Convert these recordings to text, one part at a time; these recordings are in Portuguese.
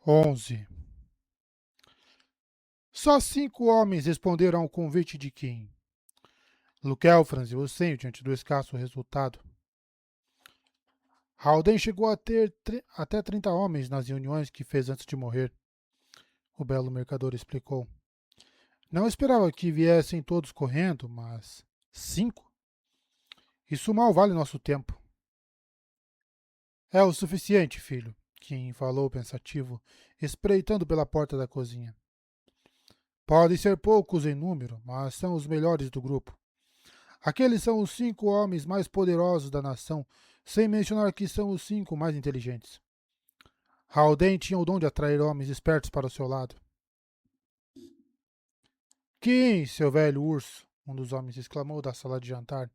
11. Só 5 homens responderam ao convite de Kim. Luquel franziu o senho diante do escasso resultado. Haldane chegou a ter até 30 homens nas reuniões que fez antes de morrer. O belo mercador explicou. Não esperava que viessem todos correndo, mas 5? Isso mal vale nosso tempo. É o suficiente, filho, Kim falou pensativo, espreitando pela porta da cozinha. Podem ser poucos em número, mas são os melhores do grupo. Aqueles são os 5 homens mais poderosos da nação, sem mencionar que são os 5 mais inteligentes. Haldane tinha o dom de atrair homens espertos para o seu lado. Kim, seu velho urso, um dos homens exclamou da sala de jantar.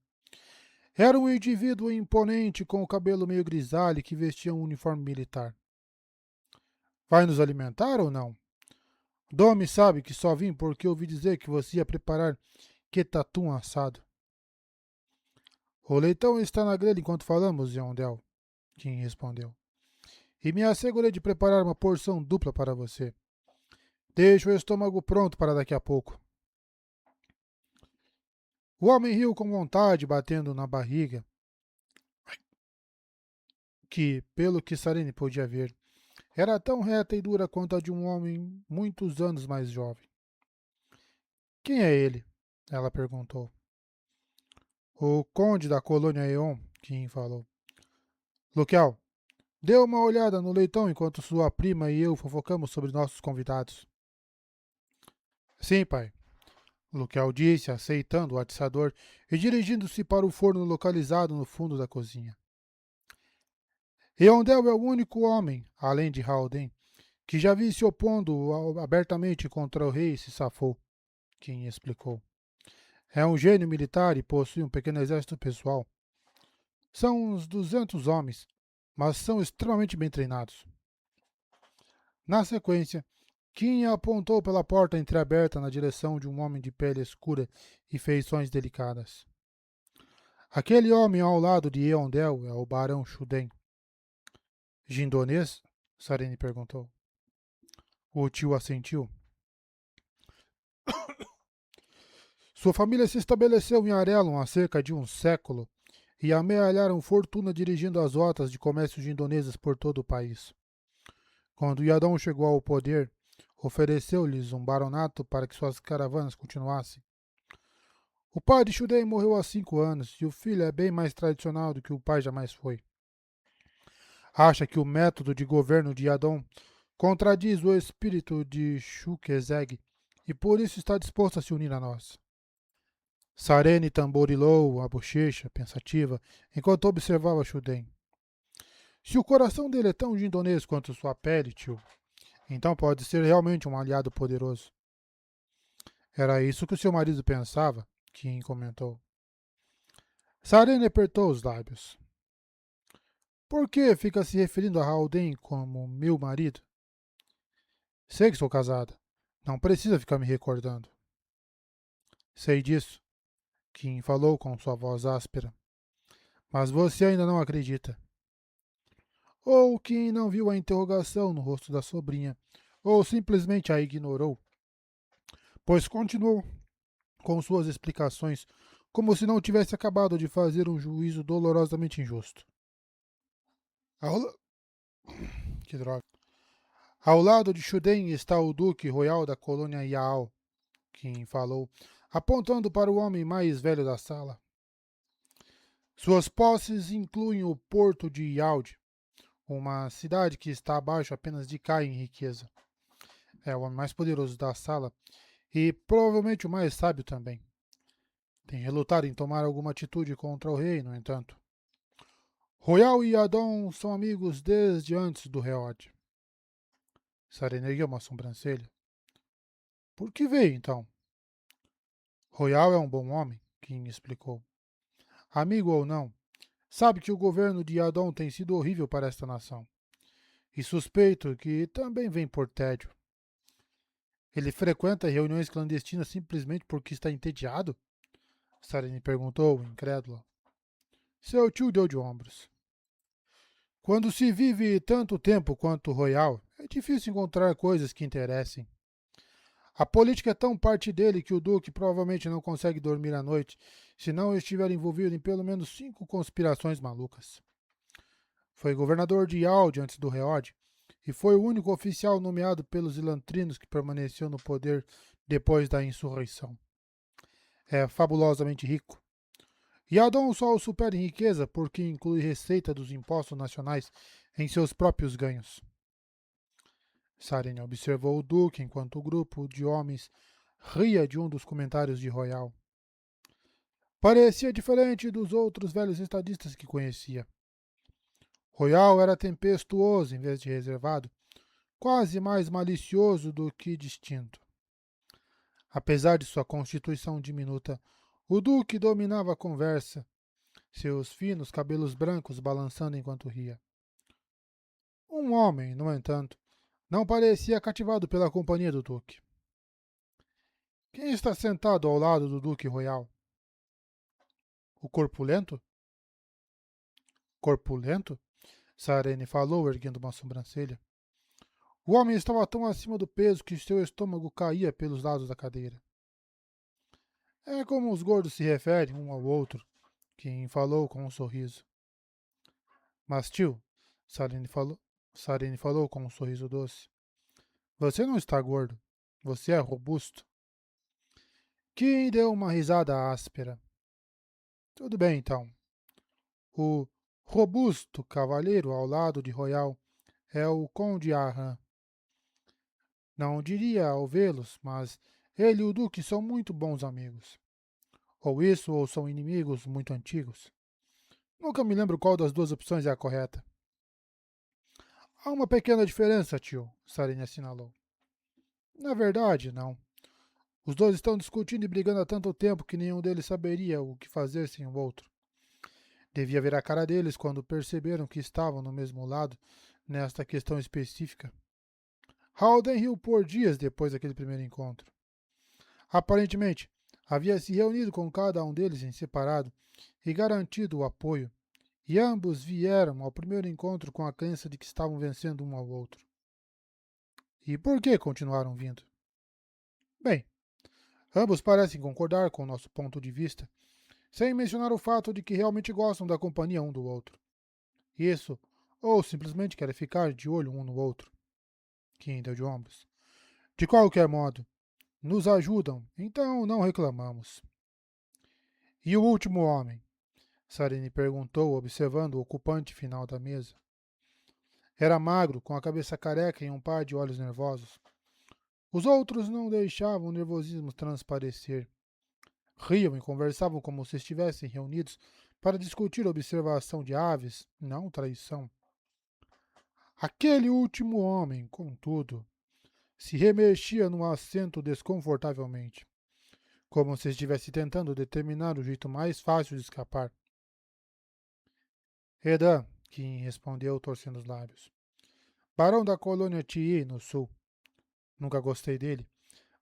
Era um indivíduo imponente com o cabelo meio grisalho que vestia um uniforme militar. Vai nos alimentar ou não? Domi sabe que só vim porque ouvi dizer que você ia preparar quetatum assado. O leitão está na grelha enquanto falamos, Yondel, Kim respondeu. E me assegurei de preparar uma porção dupla para você. Deixe o estômago pronto para daqui a pouco. O homem riu com vontade, batendo na barriga, que, pelo que Sarene podia ver, era tão reta e dura quanto a de um homem muitos anos mais jovem. Quem é ele? Ela perguntou. O conde da colônia Eon, Kim falou. Luquel, dê uma olhada no leitão enquanto sua prima e eu fofocamos sobre nossos convidados. Sim, pai. Luquel disse, aceitando o atiçador e dirigindo-se para o forno localizado no fundo da cozinha. Eondel é o único homem, além de Haldane, que já vi se opondo abertamente contra o rei e se safou, Kim explicou. É um gênio militar e possui um pequeno exército pessoal. São uns 200 homens, mas são extremamente bem treinados. Na sequência, Kim apontou pela porta entreaberta na direção de um homem de pele escura e feições delicadas. Aquele homem ao lado de Eondel é o Barão Shuden. Jindonês? Sarene perguntou. O tio assentiu. Sua família se estabeleceu em Arelon há cerca de um século e amealharam fortuna dirigindo as rotas de comércio indonesas por todo o país. Quando Yadon chegou ao poder, ofereceu-lhes um baronato para que suas caravanas continuassem. O pai de Shudei morreu há 5 anos e o filho é bem mais tradicional do que o pai jamais foi. Acha que o método de governo de Yadon contradiz o espírito de Shukezeg e por isso está disposto a se unir a nós. Sarene tamborilou a bochecha, pensativa, enquanto observava Shuden. Se o coração dele é tão jindonês quanto sua pele, tio, então pode ser realmente um aliado poderoso. Era isso que o seu marido pensava, Kim comentou. Sarene apertou os lábios. Por que fica se referindo a Haldane como meu marido? Sei que sou casada. Não precisa ficar me recordando. Sei disso, Kim falou com sua voz áspera. Mas você ainda não acredita. Ou Kim não viu a interrogação no rosto da sobrinha, ou simplesmente a ignorou, pois continuou com suas explicações como se não tivesse acabado de fazer um juízo dolorosamente injusto. Ao... Que droga. Ao lado de Shuden está o Duque Royal da colônia Yaal, Kim falou, apontando para o homem mais velho da sala. Suas posses incluem o porto de Yaud, uma cidade que está abaixo apenas de Kai em riqueza. É o homem mais poderoso da sala e provavelmente o mais sábio também. Tem relutado em tomar alguma atitude contra o rei, no entanto. Royal e Adon são amigos desde antes do Reod. Sarene ergueu uma sobrancelha. Por que veio, então? Royal é um bom homem, Kim explicou. Amigo ou não, sabe que o governo de Adon tem sido horrível para esta nação. E suspeito que também vem por tédio. Ele frequenta reuniões clandestinas simplesmente porque está entediado? Sarene perguntou, incrédula. Seu tio deu de ombros. Quando se vive tanto tempo quanto Royal, é difícil encontrar coisas que interessem. A política é tão parte dele que o Duque provavelmente não consegue dormir à noite se não estiver envolvido em pelo menos 5 conspirações malucas. Foi governador de Yaold antes do Reod e foi o único oficial nomeado pelos Ilantrinos que permaneceu no poder depois da insurreição. É fabulosamente rico. Yadon só o supera em riqueza porque inclui receita dos impostos nacionais em seus próprios ganhos. Sarene observou o Duque enquanto o grupo de homens ria de um dos comentários de Royal. Parecia diferente dos outros velhos estadistas que conhecia. Royal era tempestuoso em vez de reservado, quase mais malicioso do que distinto. Apesar de sua constituição diminuta, o Duque dominava a conversa, seus finos cabelos brancos balançando enquanto ria. Um homem, no entanto, não parecia cativado pela companhia do Duque. Quem está sentado ao lado do Duque Royal? O corpulento? Corpulento? Sarene falou, erguendo uma sobrancelha. O homem estava tão acima do peso que seu estômago caía pelos lados da cadeira. É como os gordos se referem um ao outro, quem falou com um sorriso. Mas, tio, Sarene falou com um sorriso doce. Você não está gordo. Você é robusto. Kim deu uma risada áspera. Tudo bem, então. O robusto cavalheiro ao lado de Royal é o Conde Arran. Não diria ao vê-los, mas ele e o Duque são muito bons amigos. Ou isso, ou são inimigos muito antigos. Nunca me lembro qual das duas opções é a correta. Há uma pequena diferença, tio, Sarene assinalou. Na verdade, não. Os dois estão discutindo e brigando há tanto tempo que nenhum deles saberia o que fazer sem o outro. Devia ver a cara deles quando perceberam que estavam no mesmo lado nesta questão específica. Halden riu por dias depois daquele primeiro encontro. Aparentemente, havia se reunido com cada um deles em separado e garantido o apoio, e ambos vieram ao primeiro encontro com a crença de que estavam vencendo um ao outro. E por que continuaram vindo? Bem, ambos parecem concordar com o nosso ponto de vista, sem mencionar o fato de que realmente gostam da companhia um do outro. Isso, ou simplesmente querem ficar de olho um no outro. Kim deu de ombros. De qualquer modo, nos ajudam, então não reclamamos. E o último homem? Sarene perguntou, observando o ocupante final da mesa. Era magro, com a cabeça careca e um par de olhos nervosos. Os outros não deixavam o nervosismo transparecer. Riam e conversavam como se estivessem reunidos para discutir observação de aves, não traição. Aquele último homem, contudo, se remexia no assento desconfortavelmente, como se estivesse tentando determinar o jeito mais fácil de escapar. Edan, Kim respondeu, torcendo os lábios. Barão da colônia Tii, no sul. Nunca gostei dele,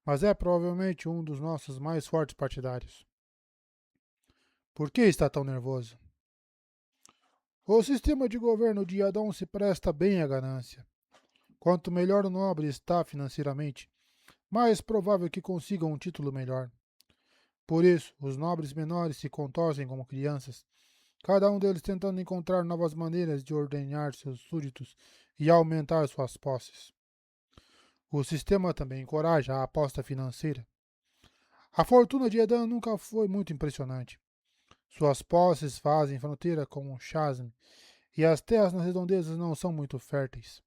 mas é provavelmente um dos nossos mais fortes partidários. Por que está tão nervoso? O sistema de governo de Yadon se presta bem à ganância. Quanto melhor o nobre está financeiramente, mais provável que consiga um título melhor. Por isso, os nobres menores se contorcem como crianças, cada um deles tentando encontrar novas maneiras de ordenhar seus súditos e aumentar suas posses. O sistema também encoraja a aposta financeira. A fortuna de Edan nunca foi muito impressionante. Suas posses fazem fronteira com o Chasm, e as terras nas redondezas não são muito férteis.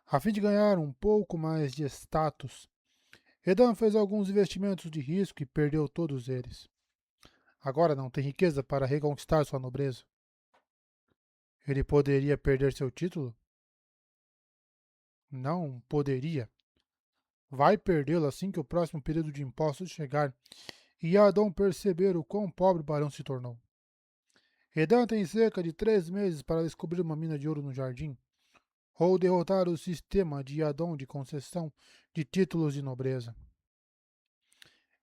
A fim de ganhar um pouco mais de status, Edan fez alguns investimentos de risco e perdeu todos eles. Agora não tem riqueza para reconquistar sua nobreza. Ele poderia perder seu título? Não poderia. Vai perdê-lo assim que o próximo período de impostos chegar e Adon perceber o quão pobre o barão se tornou. Edan tem cerca de 3 meses para descobrir uma mina de ouro no jardim, ou derrotar o sistema de Adon de concessão de títulos de nobreza.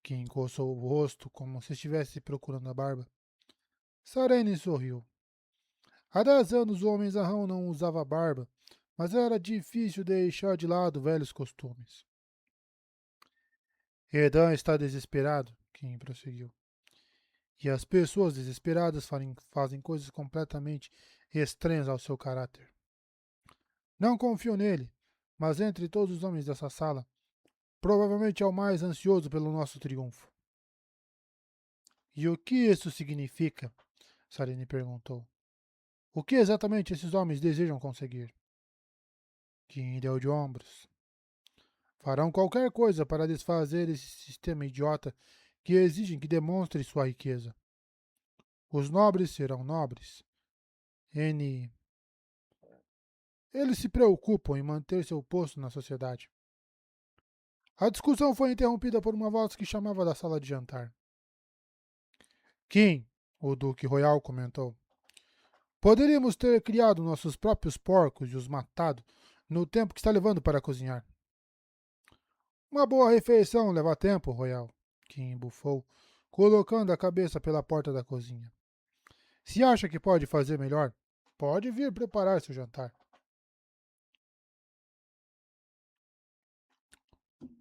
Que encoçou o rosto como se estivesse procurando a barba. Sarene sorriu. Há 10 anos o homenzarrão não usava barba, mas era difícil deixar de lado velhos costumes. Edan está desesperado, Kim prosseguiu. E as pessoas desesperadas fazem coisas completamente estranhas ao seu caráter. Não confio nele, mas entre todos os homens dessa sala, provavelmente é o mais ansioso pelo nosso triunfo. E o que isso significa? Sarene perguntou. O que exatamente esses homens desejam conseguir? Kim deu de ombros. Farão qualquer coisa para desfazer esse sistema idiota que exigem que demonstre sua riqueza. Os nobres serão nobres. N. Eles se preocupam em manter seu posto na sociedade. A discussão foi interrompida por uma voz que chamava da sala de jantar. Kim, o Duque Royal comentou. Poderíamos ter criado nossos próprios porcos e os matado no tempo que está levando para cozinhar. Uma boa refeição leva tempo, Royal, Kim bufou, colocando a cabeça pela porta da cozinha. Se acha que pode fazer melhor, pode vir preparar seu jantar.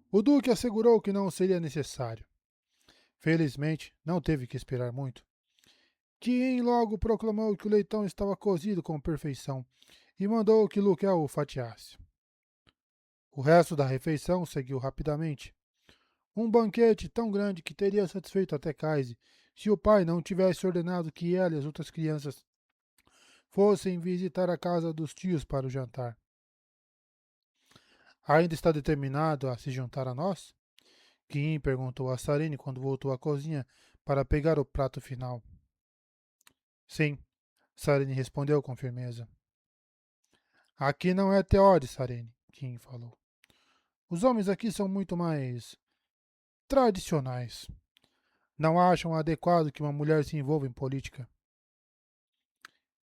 O Duque assegurou que não seria necessário. Felizmente, não teve que esperar muito. Tien logo proclamou que o leitão estava cozido com perfeição e mandou que Luquel o fatiasse. O resto da refeição seguiu rapidamente. Um banquete tão grande que teria satisfeito até Kaise se o pai não tivesse ordenado que ela e as outras crianças fossem visitar a casa dos tios para o jantar. Ainda está determinado a se juntar a nós? Kim perguntou a Sarene quando voltou à cozinha para pegar o prato final. Sim, Sarene respondeu com firmeza. Aqui não é Teode, Sarene, Kim falou. Os homens aqui são muito mais tradicionais. Não acham adequado que uma mulher se envolva em política.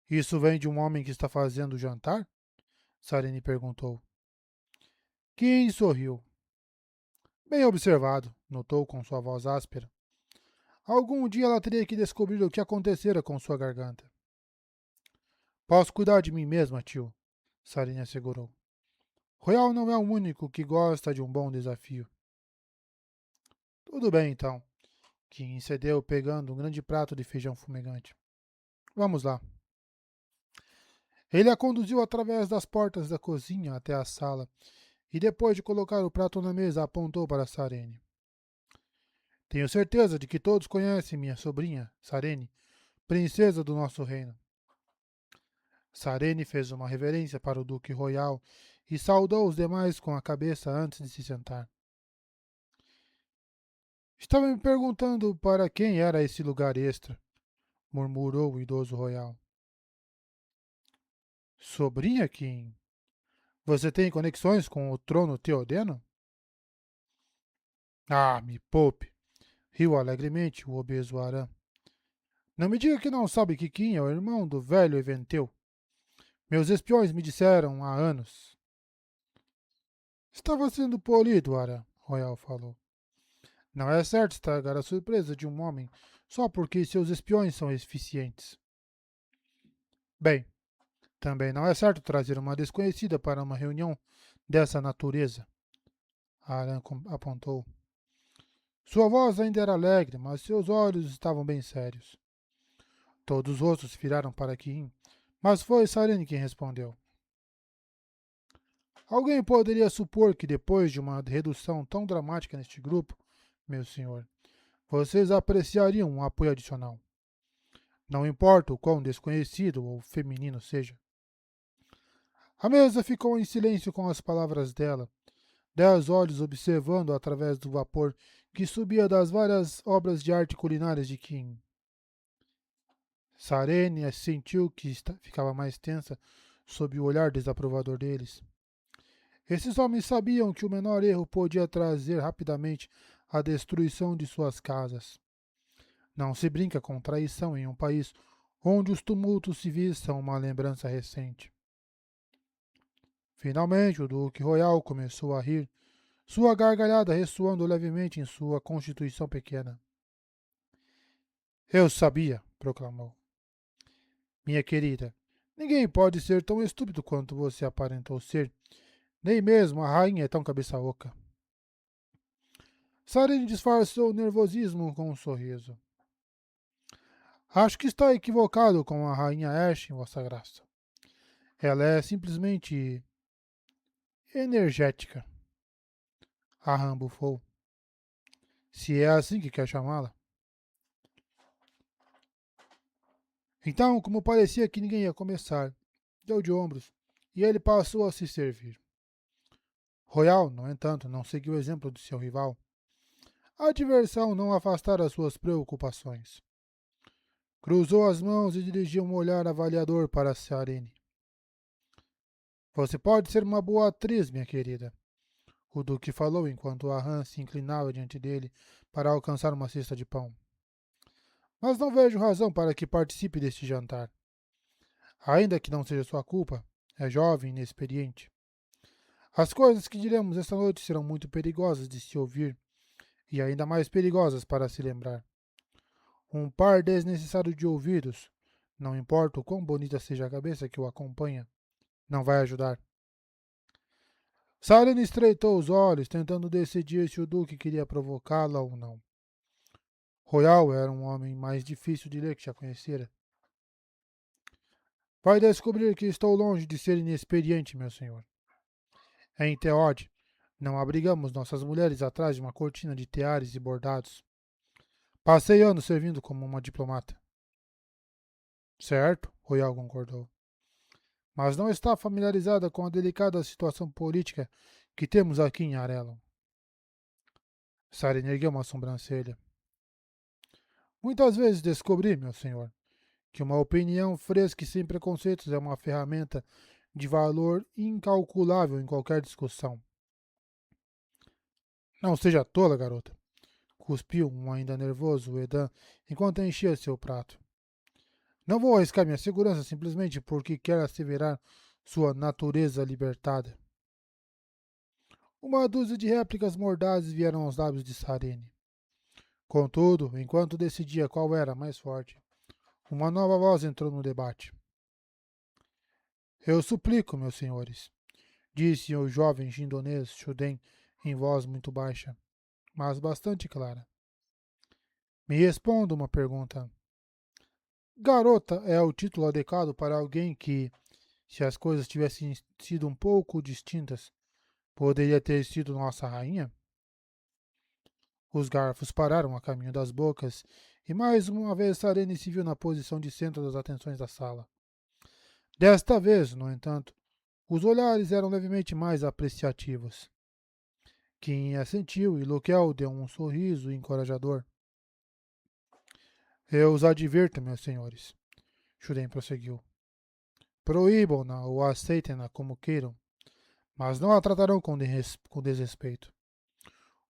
Isso vem de um homem que está fazendo o jantar? Sarene perguntou. Kim sorriu. Bem observado, notou com sua voz áspera. Algum dia ela teria que descobrir o que acontecera com sua garganta. Posso cuidar de mim mesma, tio, Sarene assegurou. Royal não é o único que gosta de um bom desafio. Tudo bem, então, Kim cedeu pegando um grande prato de feijão fumegante. Vamos lá. Ele a conduziu através das portas da cozinha até a sala e, depois de colocar o prato na mesa, apontou para Sarene. Tenho certeza de que todos conhecem minha sobrinha, Sarene, princesa do nosso reino. Sarene fez uma reverência para o Duque Royal e saudou os demais com a cabeça antes de se sentar. Estava me perguntando para quem era esse lugar extra, murmurou o idoso Royal. Sobrinha, Kim? Você tem conexões com o trono teodeno? Ah, me poupe, riu alegremente o obeso Aram. Não me diga que não sabe que Kim é o irmão do velho Eventeu. Meus espiões me disseram há anos. Estava sendo polido, Aram, Royal falou. Não é certo estragar a surpresa de um homem só porque seus espiões são eficientes. Bem, também não é certo trazer uma desconhecida para uma reunião dessa natureza. Aram apontou. Sua voz ainda era alegre, mas seus olhos estavam bem sérios. Todos os rostos viraram para Kiin, mas foi Sarene quem respondeu. Alguém poderia supor que depois de uma redução tão dramática neste grupo, meu senhor, vocês apreciariam um apoio adicional. Não importa o quão desconhecido ou feminino seja. A mesa ficou em silêncio com as palavras dela, 10 olhos observando através do vapor que subia das várias obras de arte culinárias de Kim. Sarene sentiu que ficava mais tensa sob o olhar desaprovador deles. Esses homens sabiam que o menor erro podia trazer rapidamente a destruição de suas casas. Não se brinca com traição em um país onde os tumultos civis são uma lembrança recente. Finalmente, o Duque Royal começou a rir, sua gargalhada ressoando levemente em sua constituição pequena. Eu sabia, proclamou. Minha querida, Ninguém pode ser tão estúpido quanto você aparentou ser. Nem mesmo a rainha é tão cabeça oca. Sarene disfarçou o nervosismo com um sorriso. Acho que está equivocado com a rainha Ashe, Vossa Graça. Ela é simplesmente energética. Aham bufou. Se é assim que quer chamá-la. Então, como parecia que ninguém ia começar, deu de ombros e ele passou a se servir. Royal, no entanto, não seguiu o exemplo de seu rival. A diversão não afastara suas preocupações. Cruzou as mãos e dirigiu um olhar avaliador para Sarene. Você pode ser uma boa atriz, minha querida, o Duque falou enquanto Ahan se inclinava diante dele para alcançar uma cesta de pão. Mas não vejo razão para que participe deste jantar. Ainda que não seja sua culpa, é jovem e inexperiente. As coisas que diremos esta noite serão muito perigosas de se ouvir e ainda mais perigosas para se lembrar. Um par desnecessário de ouvidos, não importa o quão bonita seja a cabeça que o acompanha, não vai ajudar. Sarene estreitou os olhos, tentando decidir se o Duque queria provocá-la ou não. Royal era um homem mais difícil de ler que já conhecera. Vai descobrir que estou longe de ser inexperiente, meu senhor. Em Teode, não abrigamos nossas mulheres atrás de uma cortina de teares e bordados. Passei anos servindo como uma diplomata. Certo, Royal concordou. Mas não está familiarizada com a delicada situação política que temos aqui em Arelon. Saren ergueu uma sobrancelha. Muitas vezes descobri, meu senhor, que uma opinião fresca e sem preconceitos é uma ferramenta de valor incalculável em qualquer discussão. Não seja tola, garota, cuspiu um ainda nervoso Edan enquanto enchia seu prato. Não vou arriscar minha segurança simplesmente porque quer asseverar sua natureza libertada. Uma dúzia de réplicas mordazes vieram aos lábios de Sarene. Contudo, enquanto decidia qual era a mais forte, uma nova voz entrou no debate. Eu suplico, meus senhores, disse o jovem jindonês Shuden em voz muito baixa, mas bastante clara. Me responda uma pergunta. Garota é o título adequado para alguém que, se as coisas tivessem sido um pouco distintas, poderia ter sido nossa rainha? Os garfos pararam a caminho das bocas e mais uma vez Sarene se viu na posição de centro das atenções da sala. Desta vez, no entanto, os olhares eram levemente mais apreciativos. Kim assentiu e Loquel deu um sorriso encorajador. Eu os advirto, meus senhores, Shuden prosseguiu. Proíbam-na ou aceitem-na como queiram, mas não a tratarão com desrespeito.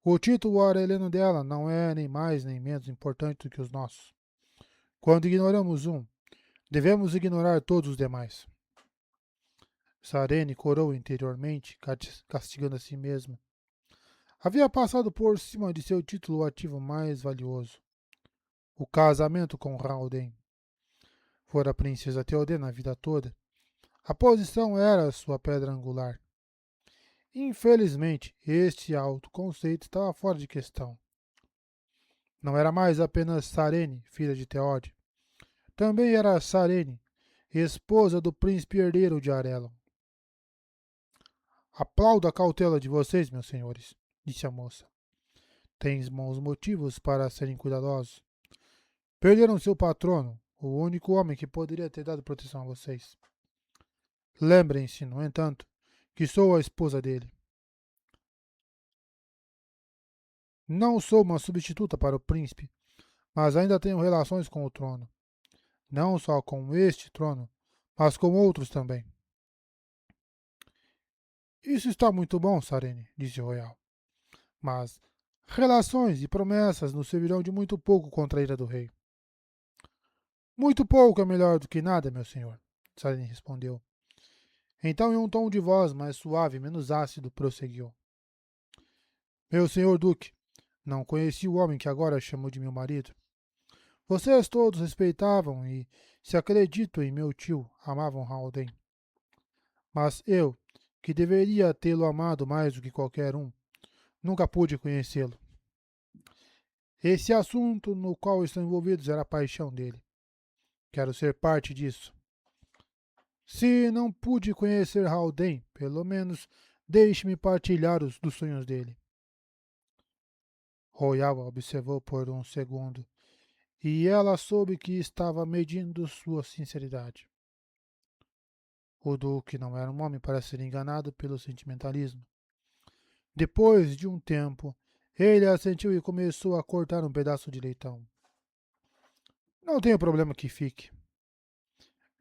O título areleno dela não é nem mais nem menos importante do que os nossos. Quando ignoramos um, devemos ignorar todos os demais. Sarene corou interiormente, castigando a si mesma. Havia passado por cima de seu título ativo mais valioso, o casamento com Rauden. Fora a princesa Theoden a vida toda. A posição era sua pedra angular. Infelizmente, este autoconceito estava fora de questão. Não era mais apenas Sarene, filha de Theod. Também era Sarene, esposa do príncipe herdeiro de Arelon. Aplaudo a cautela de vocês, meus senhores, disse a moça. Tens bons motivos para serem cuidadosos. Perderam seu patrono, o único homem que poderia ter dado proteção a vocês. Lembrem-se, no entanto, que sou a esposa dele. Não sou uma substituta para o príncipe, mas ainda tenho relações com o trono. Não só com este trono, mas com outros também. Isso está muito bom, Sarene, disse o Royal. Mas relações e promessas nos servirão de muito pouco contra a ira do rei. Muito pouco é melhor do que nada, meu senhor, Sarene respondeu. Então, em um tom de voz mais suave e menos ácido, prosseguiu. Meu senhor Duque, não conheci o homem que agora chamo de meu marido. Vocês todos respeitavam e, se acredito em meu tio, amavam Haldane. Mas eu, que deveria tê-lo amado mais do que qualquer um, nunca pude conhecê-lo. Esse assunto no qual estão envolvidos era a paixão dele. Quero ser parte disso. Se não pude conhecer Haldane, pelo menos deixe-me partilhar dos sonhos dele. Royal observou por um segundo, e ela soube que estava medindo sua sinceridade. O Duque não era um homem para ser enganado pelo sentimentalismo. Depois de um tempo, ele assentiu e começou a cortar um pedaço de leitão. Não tenho problema que fique.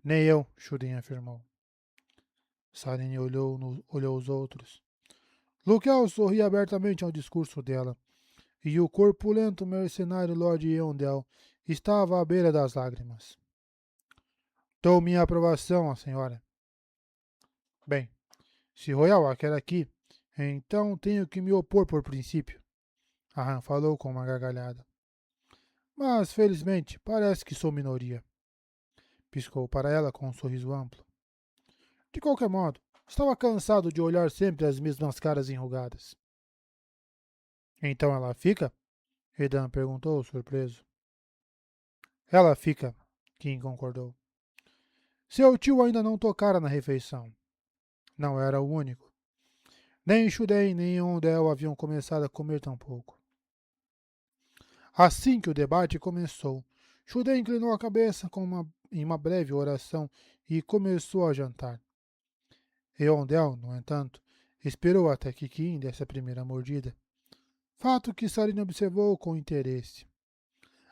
Nem eu, Shuden afirmou. Sarene olhou os outros. Lukel sorria abertamente ao discurso dela, e o corpulento mercenário Lord Eondel estava à beira das lágrimas. Dou minha aprovação à senhora. Bem, se Royal a quer aqui, então tenho que me opor por princípio. Ahan falou com uma gargalhada. Mas, felizmente, parece que sou minoria. Piscou para ela com um sorriso amplo. De qualquer modo, estava cansado de olhar sempre as mesmas caras enrugadas. Então ela fica? Edan perguntou, surpreso. Ela fica, Kim concordou. Seu tio ainda não tocara na refeição. Não era o único. Nem Shuden nem Ondel haviam começado a comer tampouco. Assim que o debate começou, Shuden inclinou a cabeça em uma breve oração e começou a jantar. Eondel, no entanto, esperou até que Kim desse a primeira mordida. Fato que Sarine observou com interesse.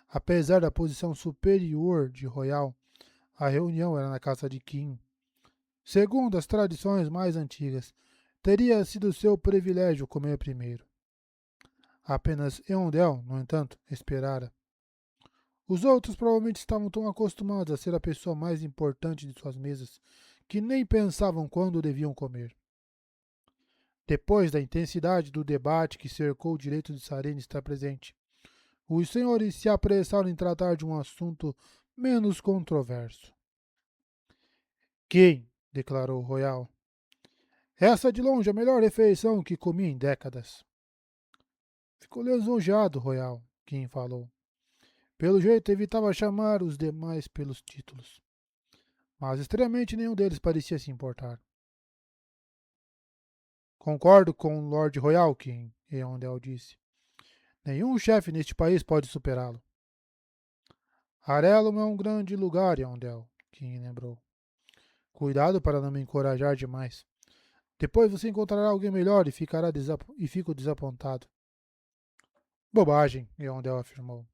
Apesar da posição superior de Royal, a reunião era na casa de Kim. Segundo as tradições mais antigas, teria sido seu privilégio comer primeiro. Apenas Eondel, no entanto, esperara. Os outros provavelmente estavam tão acostumados a ser a pessoa mais importante de suas mesas que nem pensavam quando deviam comer. Depois da intensidade do debate que cercou o direito de Sarene estar presente, os senhores se apressaram em tratar de um assunto menos controverso. Quem? Declarou o Royal. Essa é de longe a melhor refeição que comi em décadas. Ficou lisonjeado, Royal, Kim falou. Pelo jeito evitava chamar os demais pelos títulos. Mas estranhamente nenhum deles parecia se importar. Concordo com o Lord Royal, Kim, Eondel disse. Nenhum chefe neste país pode superá-lo. Arellum é um grande lugar, Eondel, Kim lembrou. Cuidado para não me encorajar demais. Depois você encontrará alguém melhor e fico desapontado. Bobagem, Eondel afirmou.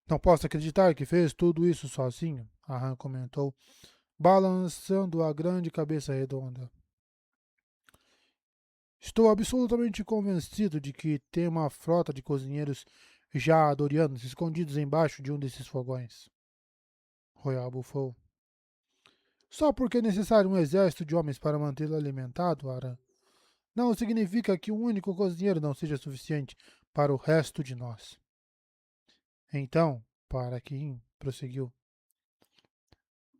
Não posso acreditar que fez tudo isso sozinho, Ahan comentou, balançando a grande cabeça redonda. Estou absolutamente convencido de que tem uma frota de cozinheiros já adorianos escondidos embaixo de um desses fogões. Royal bufou. Só porque é necessário um exército de homens para mantê-lo alimentado, Aran, não significa que um único cozinheiro não seja suficiente para o resto de nós. Então, para Kim, prosseguiu.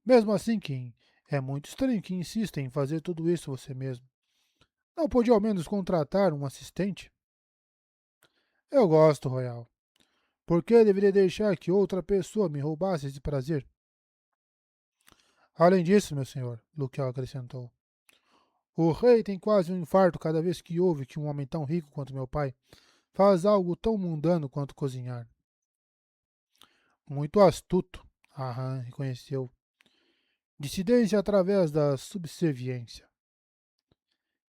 Mesmo assim, Kim, é muito estranho que insista em fazer tudo isso você mesmo. Não podia ao menos contratar um assistente? Eu gosto, Royal. Por que deveria deixar que outra pessoa me roubasse esse prazer? Além disso, meu senhor, Lukel acrescentou, o rei tem quase um infarto cada vez que ouve que um homem tão rico quanto meu pai faz algo tão mundano quanto cozinhar. Muito astuto, Ahan reconheceu. Dissidência através da subserviência.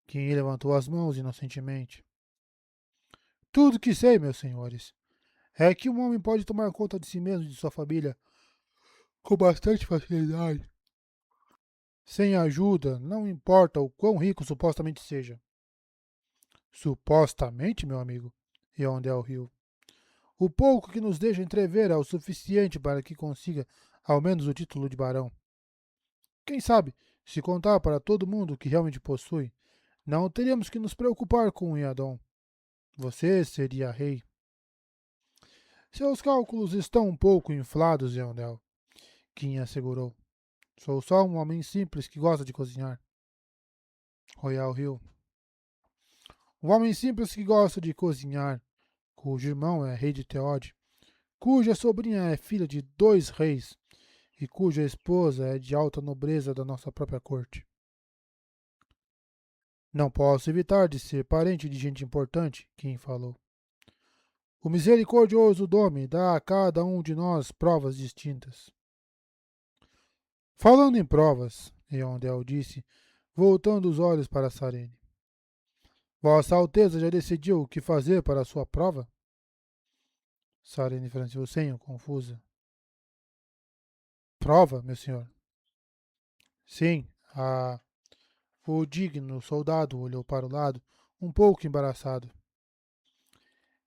Kim levantou as mãos inocentemente. Tudo que sei, meus senhores, é que um homem pode tomar conta de si mesmo e de sua família com bastante facilidade. Sem ajuda, não importa o quão rico supostamente seja. Supostamente, meu amigo, Eondel riu. O pouco que nos deixa entrever é o suficiente para que consiga ao menos o título de barão. Quem sabe, se contar para todo mundo o que realmente possui, não teríamos que nos preocupar com o Iadon. Você seria rei. Seus cálculos estão um pouco inflados, Eondel, Kim assegurou. Sou só um homem simples que gosta de cozinhar. Royal riu. Um homem simples que gosta de cozinhar, cujo irmão é rei de Teode, cuja sobrinha é filha de 2 reis e cuja esposa é de alta nobreza da nossa própria corte. Não posso evitar de ser parente de gente importante, Kim falou. O misericordioso Dome dá a cada um de nós provas distintas. Falando em provas, Eondel disse, voltando os olhos para Sarene. Vossa Alteza já decidiu o que fazer para a sua prova? Sarene franziu o senho, confusa. Prova, meu senhor? Sim, o digno soldado olhou para o lado, um pouco embaraçado.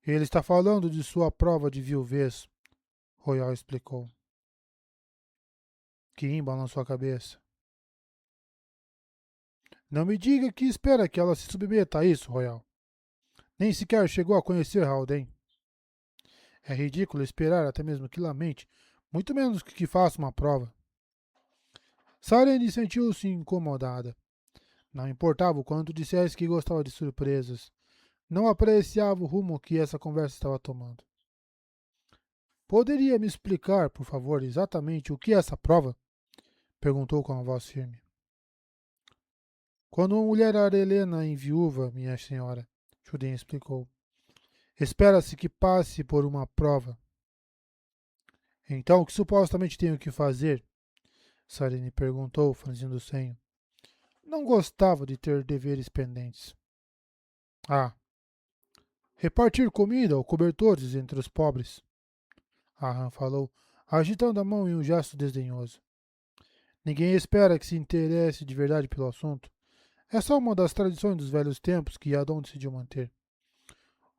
Ele está falando de sua prova de viuvez, Royal explicou. Kim balançou a cabeça. Não me diga que espera que ela se submeta a isso, Royal. Nem sequer chegou a conhecer Haldane. É ridículo esperar até mesmo que lamente, muito menos que faça uma prova. Sarene sentiu-se incomodada. Não importava o quanto dissesse que gostava de surpresas. Não apreciava o rumo que essa conversa estava tomando. Poderia me explicar, por favor, exatamente o que é essa prova? Perguntou com a voz firme. Quando uma mulher arelena em viúva, minha senhora, Shuden explicou, espera-se que passe por uma prova. Então, o que supostamente tenho que fazer? Sarene perguntou, franzindo o senho. Não gostava de ter deveres pendentes. Ah, repartir comida ou cobertores entre os pobres. Ahan falou, agitando a mão em um gesto desdenhoso. Ninguém espera que se interesse de verdade pelo assunto. É só uma das tradições dos velhos tempos que Yadon decidiu manter.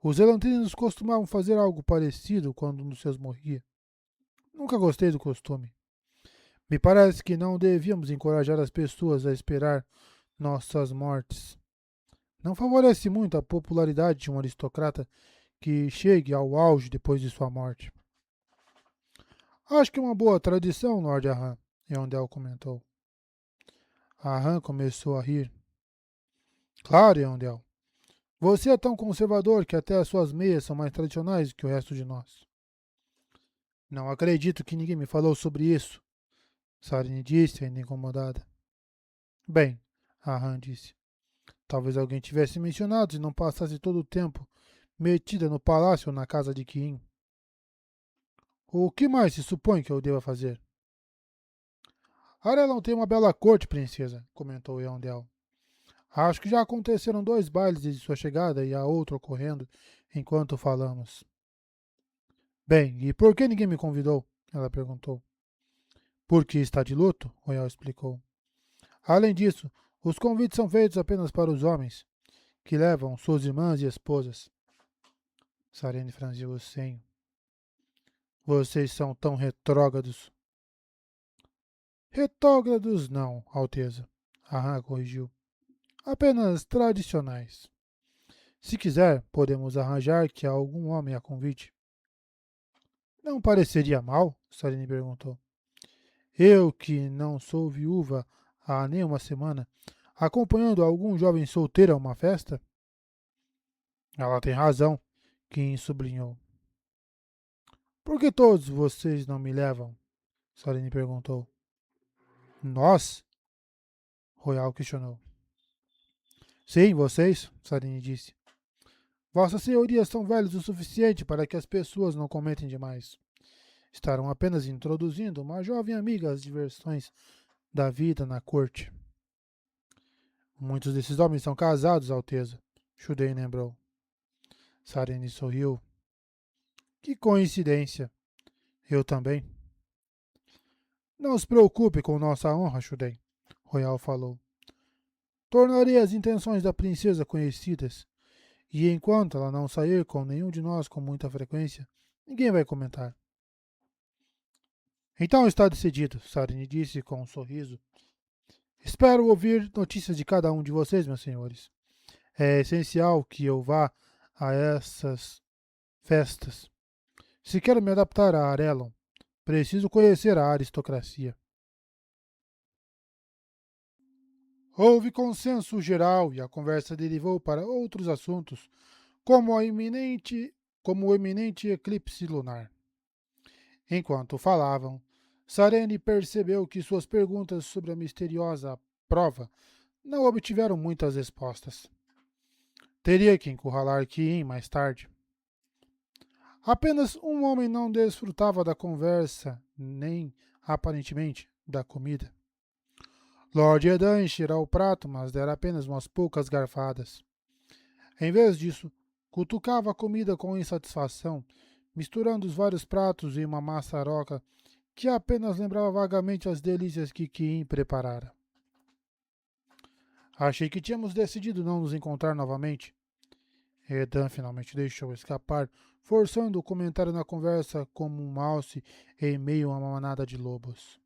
Os elantrinos costumavam fazer algo parecido quando um dos seus morria. Nunca gostei do costume. Me parece que não devíamos encorajar as pessoas a esperar nossas mortes. Não favorece muito a popularidade de um aristocrata que chegue ao auge depois de sua morte. Acho que é uma boa tradição, Lord Ahan, Eondel comentou. Ahan começou a rir. Claro, Eondel. Você é tão conservador que até as suas meias são mais tradicionais que o resto de nós. Não acredito que ninguém me falou sobre isso, Sarine disse, ainda incomodada. Bem, Ahan disse. Talvez alguém tivesse mencionado e não passasse todo o tempo metida no palácio ou na casa de Kiin. O que mais se supõe que eu deva fazer? Arelon tem uma bela corte, princesa, comentou Eondel. Acho que já aconteceram 2 bailes desde sua chegada e há outro ocorrendo enquanto falamos. Bem, e por que ninguém me convidou? Ela perguntou. Porque está de luto, Royal explicou. Além disso, os convites são feitos apenas para os homens, que levam suas irmãs e esposas. Sarene franziu o senho. Vocês são tão retrógrados. Retrógrados não, Alteza. Aham corrigiu. Apenas tradicionais. Se quiser, podemos arranjar que algum homem a convite. Não pareceria mal? Sarene perguntou. Eu, que não sou viúva há nem uma semana, acompanhando algum jovem solteiro a uma festa? Ela tem razão, Kim sublinhou. Por que todos vocês não me levam? Sarene perguntou. Nós? Royal questionou. Sim, vocês, Sarene disse. Vossas senhorias são velhos o suficiente para que as pessoas não comentem demais. Estarão apenas introduzindo uma jovem amiga às diversões da vida na corte. Muitos desses homens são casados, Alteza, Shuden lembrou. Sarene sorriu. Que coincidência. Eu também. Não se preocupe com nossa honra, Shuden, Royal falou. Tornarei as intenções da princesa conhecidas, e enquanto ela não sair com nenhum de nós com muita frequência, ninguém vai comentar. Então está decidido, Sarene disse com um sorriso. Espero ouvir notícias de cada um de vocês, meus senhores. É essencial que eu vá a essas festas. Se quero me adaptar a Arelon, preciso conhecer a aristocracia. Houve consenso geral e a conversa derivou para outros assuntos, como, como o eminente eclipse lunar. Enquanto falavam, Sarene percebeu que suas perguntas sobre a misteriosa prova não obtiveram muitas respostas. Teria que encurralar Kiin mais tarde. Apenas um homem não desfrutava da conversa, nem, aparentemente, da comida. Lord Edan enchera o prato, mas dera apenas umas poucas garfadas. Em vez disso, cutucava a comida com insatisfação, misturando os vários pratos em uma maçaroca que apenas lembrava vagamente as delícias que Kiin preparara. Achei que tínhamos decidido não nos encontrar novamente. Edan finalmente deixou escapar, forçando o comentário na conversa como um alce em meio a uma manada de lobos.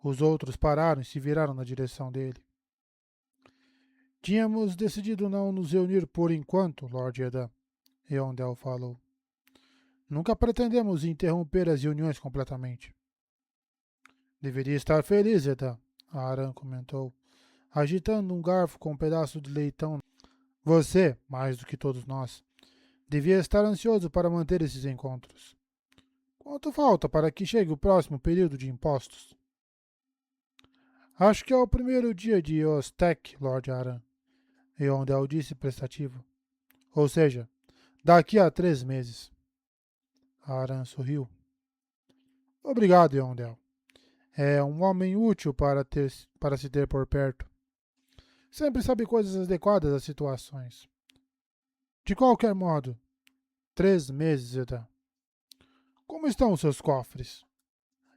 Os outros pararam e se viraram na direção dele. Tínhamos decidido não nos reunir por enquanto, Lord Edan, Eondel falou. Nunca pretendemos interromper as reuniões completamente. Deveria estar feliz, Edan, Aran comentou, agitando um garfo com um pedaço de leitão. Você, mais do que todos nós, devia estar ansioso para manter esses encontros. Quanto falta para que chegue o próximo período de impostos? Acho que é o primeiro dia de Ostek, Lord Aran, Eondel disse prestativo. Ou seja, daqui a 3 meses. Aran sorriu. Obrigado, Eondel. É um homem útil para se ter por perto. Sempre sabe coisas adequadas às situações. De qualquer modo, 3 meses, Edan. Como estão os seus cofres?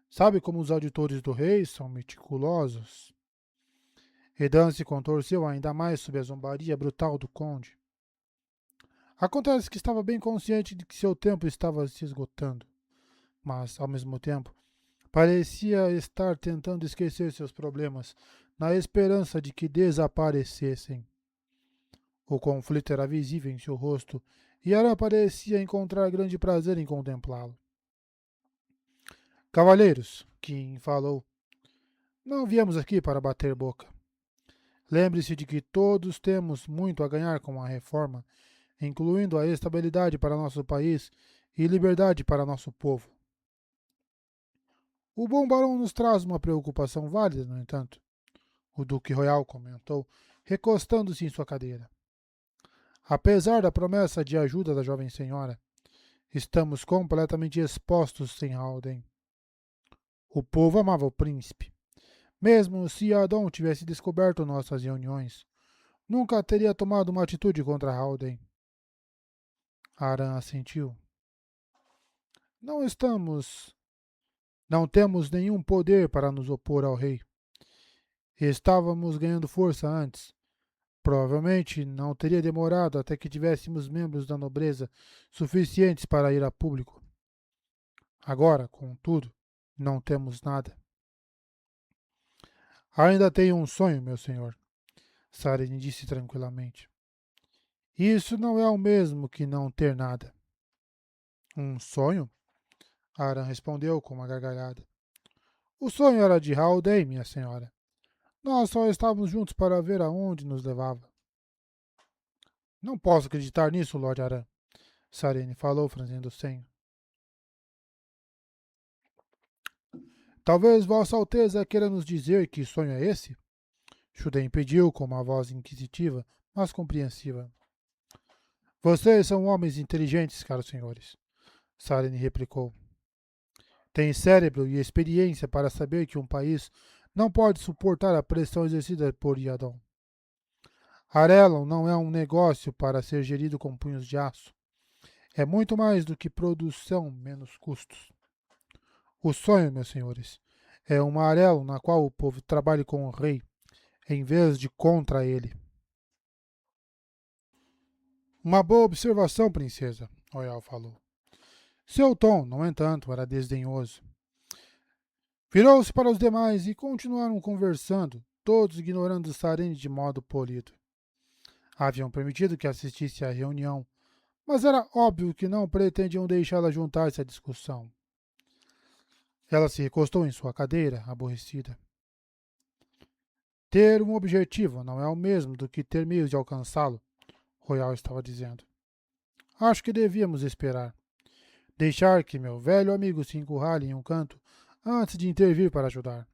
Sabe como os auditores do rei são meticulosos? Edan se contorceu ainda mais sob a zombaria brutal do conde. Acontece que estava bem consciente de que seu tempo estava se esgotando, mas, ao mesmo tempo, parecia estar tentando esquecer seus problemas na esperança de que desaparecessem. O conflito era visível em seu rosto e Aran parecia encontrar grande prazer em contemplá-lo. Cavalheiros, Kim falou, não viemos aqui para bater boca. Lembre-se de que todos temos muito a ganhar com a reforma, incluindo a estabilidade para nosso país e liberdade para nosso povo. O bom barão nos traz uma preocupação válida, no entanto, o Duque Royal comentou, recostando-se em sua cadeira. Apesar da promessa de ajuda da jovem senhora, estamos completamente expostos sem Haldane. O povo amava o príncipe. Mesmo se Adon tivesse descoberto nossas reuniões, nunca teria tomado uma atitude contra Haldane. Aran assentiu. Não estamos... Não temos nenhum poder para nos opor ao rei. Estávamos ganhando força antes. Provavelmente não teria demorado até que tivéssemos membros da nobreza suficientes para ir a público. Agora, contudo, não temos nada. Ainda tenho um sonho, meu senhor, Sarene disse tranquilamente. Isso não é o mesmo que não ter nada. Um sonho? Aran respondeu com uma gargalhada. O sonho era de Haldane, minha senhora. Nós só estávamos juntos para ver aonde nos levava. Não posso acreditar nisso, Lord Aran, Sarene falou, franzindo o senho. Talvez Vossa Alteza queira nos dizer que sonho é esse? Shuden pediu com uma voz inquisitiva, mas compreensiva. Vocês são homens inteligentes, caros senhores, Sarene replicou. Têm cérebro e experiência para saber que um país não pode suportar a pressão exercida por Yadon. Arelon não é um negócio para ser gerido com punhos de aço. É muito mais do que produção menos custos. O sonho, meus senhores, é uma Arelon na qual o povo trabalhe com o rei, em vez de contra ele. Uma boa observação, princesa, Royal falou. Seu tom, no entanto, era desdenhoso. Virou-se para os demais e continuaram conversando, todos ignorando Sarene de modo polido. Haviam permitido que assistisse à reunião, mas era óbvio que não pretendiam deixá-la juntar-se à discussão. Ela se recostou em sua cadeira, aborrecida. Ter um objetivo não é o mesmo do que ter meios de alcançá-lo, Royal estava dizendo. Acho que devíamos esperar. Deixar que meu velho amigo se encurrale em um canto antes de intervir para ajudar.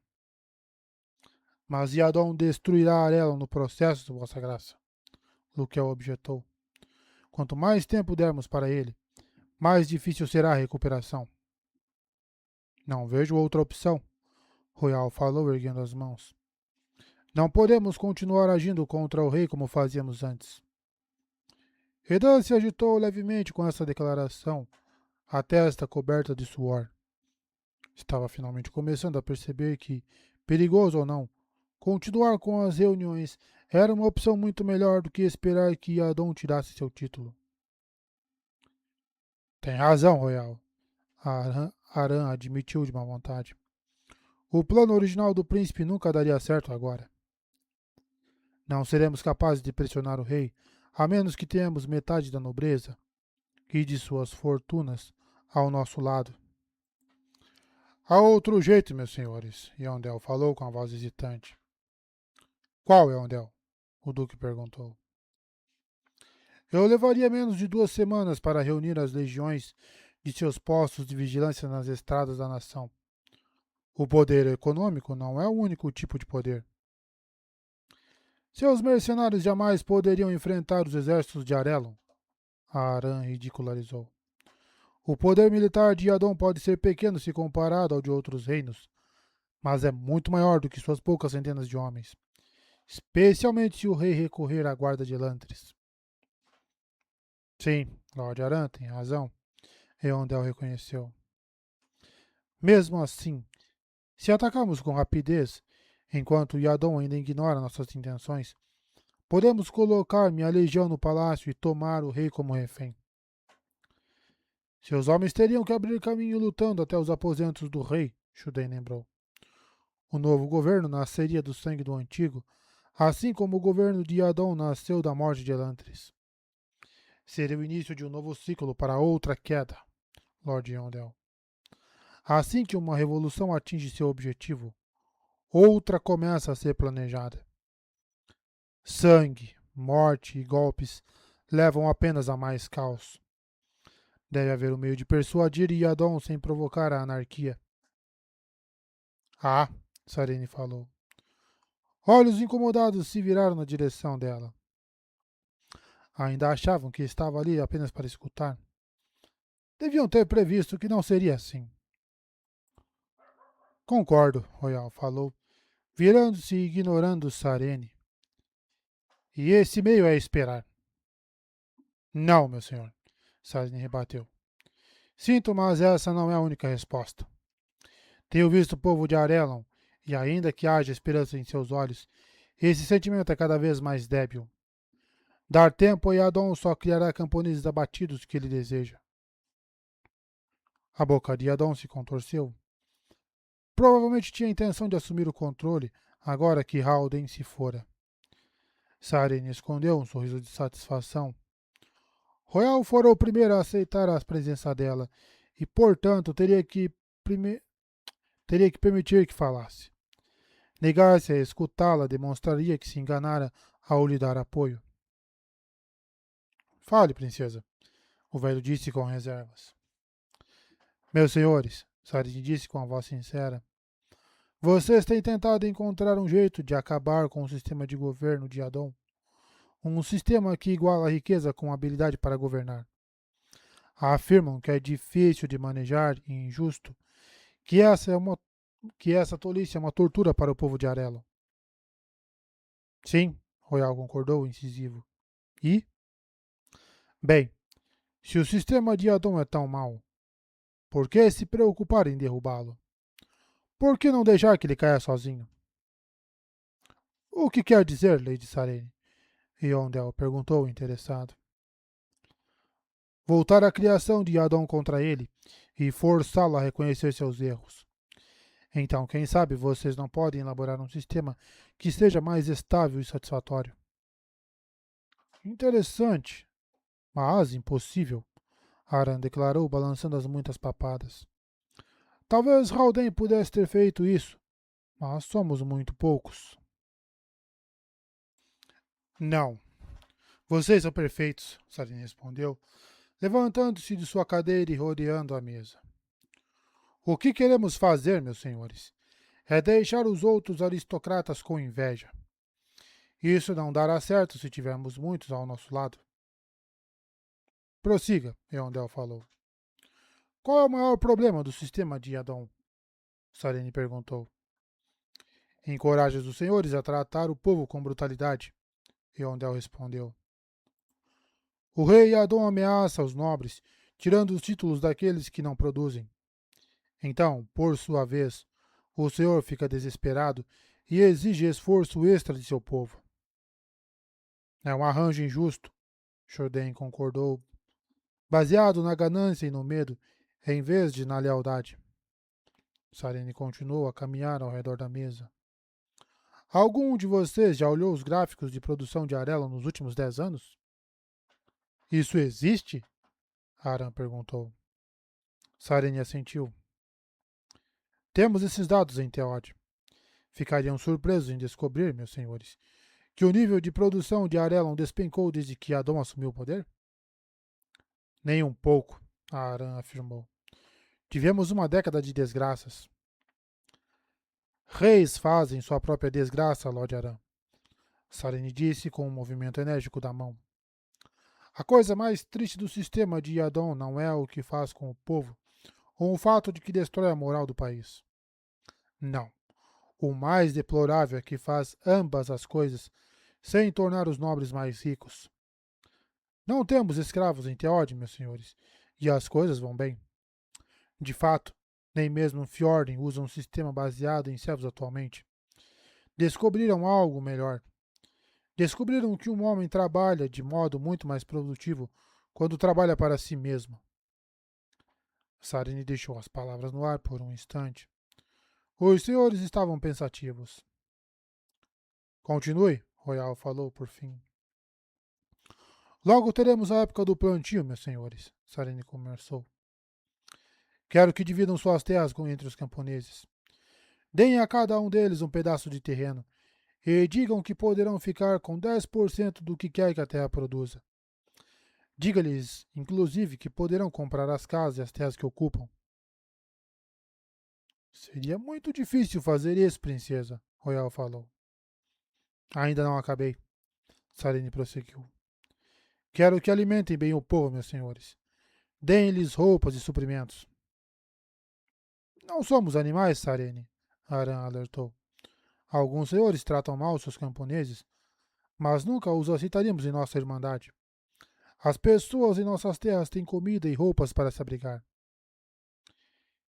Mas Yadon destruirá Arelon no processo, Vossa Graça, Luquel objetou. Quanto mais tempo dermos para ele, mais difícil será a recuperação. Não vejo outra opção, Royal falou erguendo as mãos. Não podemos continuar agindo contra o rei como fazíamos antes. Redan se agitou levemente com essa declaração, a testa coberta de suor. Estava finalmente começando a perceber que, perigoso ou não, continuar com as reuniões era uma opção muito melhor do que esperar que Yadon tirasse seu título. Tem razão, Royal, Aran admitiu de má vontade. O plano original do príncipe nunca daria certo agora. Não seremos capazes de pressionar o rei, a menos que tenhamos metade da nobreza e de suas fortunas ao nosso lado. Há outro jeito, meus senhores, Yondel falou com a voz hesitante. Qual, Yondel? O duque perguntou. Eu levaria menos de 2 semanas para reunir as legiões de seus postos de vigilância nas estradas da nação. O poder econômico não é o único tipo de poder. Seus mercenários jamais poderiam enfrentar os exércitos de Arelon, Aran ridicularizou. O poder militar de Yadon pode ser pequeno se comparado ao de outros reinos, mas é muito maior do que suas poucas centenas de homens, especialmente se o rei recorrer à guarda de Elantris. Sim, Lord Aran tem razão, Eondel reconheceu. Mesmo assim, se atacarmos com rapidez, enquanto Yadon ainda ignora nossas intenções, podemos colocar minha legião no palácio e tomar o rei como refém. Seus homens teriam que abrir caminho lutando até os aposentos do rei, Shuden lembrou. O novo governo nasceria do sangue do antigo, assim como o governo de Yadon nasceu da morte de Elantris. Seria o início de um novo ciclo para outra queda, Lord Yondel. Assim que uma revolução atinge seu objetivo, outra começa a ser planejada. Sangue, morte e golpes levam apenas a mais caos. Deve haver um meio de persuadir Yadon sem provocar a anarquia. Ah, Sarene falou. Olhos incomodados se viraram na direção dela. Ainda achavam que estava ali apenas para escutar. Deviam ter previsto que não seria assim. Concordo, Royal falou, virando-se e ignorando Sarene. E esse meio é esperar. Não, meu senhor, Sarene rebateu. Sinto, mas essa não é a única resposta. Tenho visto o povo de Arelon, e ainda que haja esperança em seus olhos, esse sentimento é cada vez mais débil. Dar tempo a Yadon só criará camponeses abatidos que ele deseja. A boca de Yadon se contorceu. Provavelmente tinha a intenção de assumir o controle agora que Halden se fora. Sarene escondeu um sorriso de satisfação. Royal fora o primeiro a aceitar a presença dela e, portanto, teria que permitir que falasse. Negar-se a escutá-la demonstraria que se enganara ao lhe dar apoio. Fale, princesa, o velho disse com reservas. Meus senhores, Sarene disse com a voz sincera, vocês têm tentado encontrar um jeito de acabar com o sistema de governo de Adon. Um sistema que iguala a riqueza com habilidade para governar. Afirmam que é difícil de manejar e injusto, que essa tolice é uma tortura para o povo de Arelon. Sim, Royal concordou, incisivo. E? Bem, se o sistema de Adon é tão mau, por que se preocupar em derrubá-lo? Por que não deixar que ele caia sozinho? O que quer dizer, Lady Sarene? Yondel perguntou, interessado. Voltar à criação de Adon contra ele e forçá-lo a reconhecer seus erros. Então, quem sabe vocês não podem elaborar um sistema que seja mais estável e satisfatório. Interessante, Mas impossível, Aran declarou, balançando as muitas papadas. Talvez Haldane pudesse ter feito isso, mas somos muito poucos. Não, vocês são perfeitos, Sarin respondeu, levantando-se de sua cadeira e rodeando a mesa. O que queremos fazer, meus senhores, é deixar os outros aristocratas com inveja. Isso não dará certo se tivermos muitos ao nosso lado. Prossiga, Eondel falou. Qual é o maior problema do sistema de Yadon? Sarene perguntou. Encoraja os senhores a tratar o povo com brutalidade, Eondel respondeu. O rei Yadon ameaça os nobres, tirando os títulos daqueles que não produzem. Então, por sua vez, o senhor fica desesperado e exige esforço extra de seu povo. É um arranjo injusto, Shoden concordou, baseado na ganância e no medo, em vez de na lealdade. Sarene continuou a caminhar ao redor da mesa. Algum de vocês já olhou os gráficos de produção de Arelon nos últimos 10 anos? Isso existe? Aran perguntou. Sarene assentiu. Temos esses dados em Teod. Ficariam surpresos em descobrir, meus senhores, que o nível de produção de Arelon despencou desde que Adon assumiu o poder? Nem um pouco, Aran afirmou. Tivemos uma década de desgraças. Reis fazem sua própria desgraça, Lord Aran. Sarene disse com um movimento enérgico da mão. A coisa mais triste do sistema de Yadon não é o que faz com o povo, ou o fato de que destrói a moral do país. Não. O mais deplorável é que faz ambas as coisas sem tornar os nobres mais ricos. Não temos escravos em Teod, meus senhores, e as coisas vão bem. De fato, nem mesmo Fjorden usa um sistema baseado em servos atualmente. Descobriram algo melhor. Descobriram que um homem trabalha de modo muito mais produtivo quando trabalha para si mesmo. Sarene deixou as palavras no ar por um instante. Os senhores estavam pensativos. Continue, Royal falou por fim. Logo teremos a época do plantio, meus senhores, Sarene começou. Quero que dividam suas terras entre os camponeses. Deem a cada um deles um pedaço de terreno e digam que poderão ficar com 10% do que quer que a terra produza. Diga-lhes, inclusive, que poderão comprar as casas e as terras que ocupam. Seria muito difícil fazer isso, princesa, Royal falou. Ainda não acabei, Sarene prosseguiu. Quero que alimentem bem o povo, meus senhores. Deem-lhes roupas e suprimentos. Não somos animais, Sarene, Aran alertou. Alguns senhores tratam mal seus camponeses, mas nunca os aceitaríamos em nossa irmandade. As pessoas em nossas terras têm comida e roupas para se abrigar.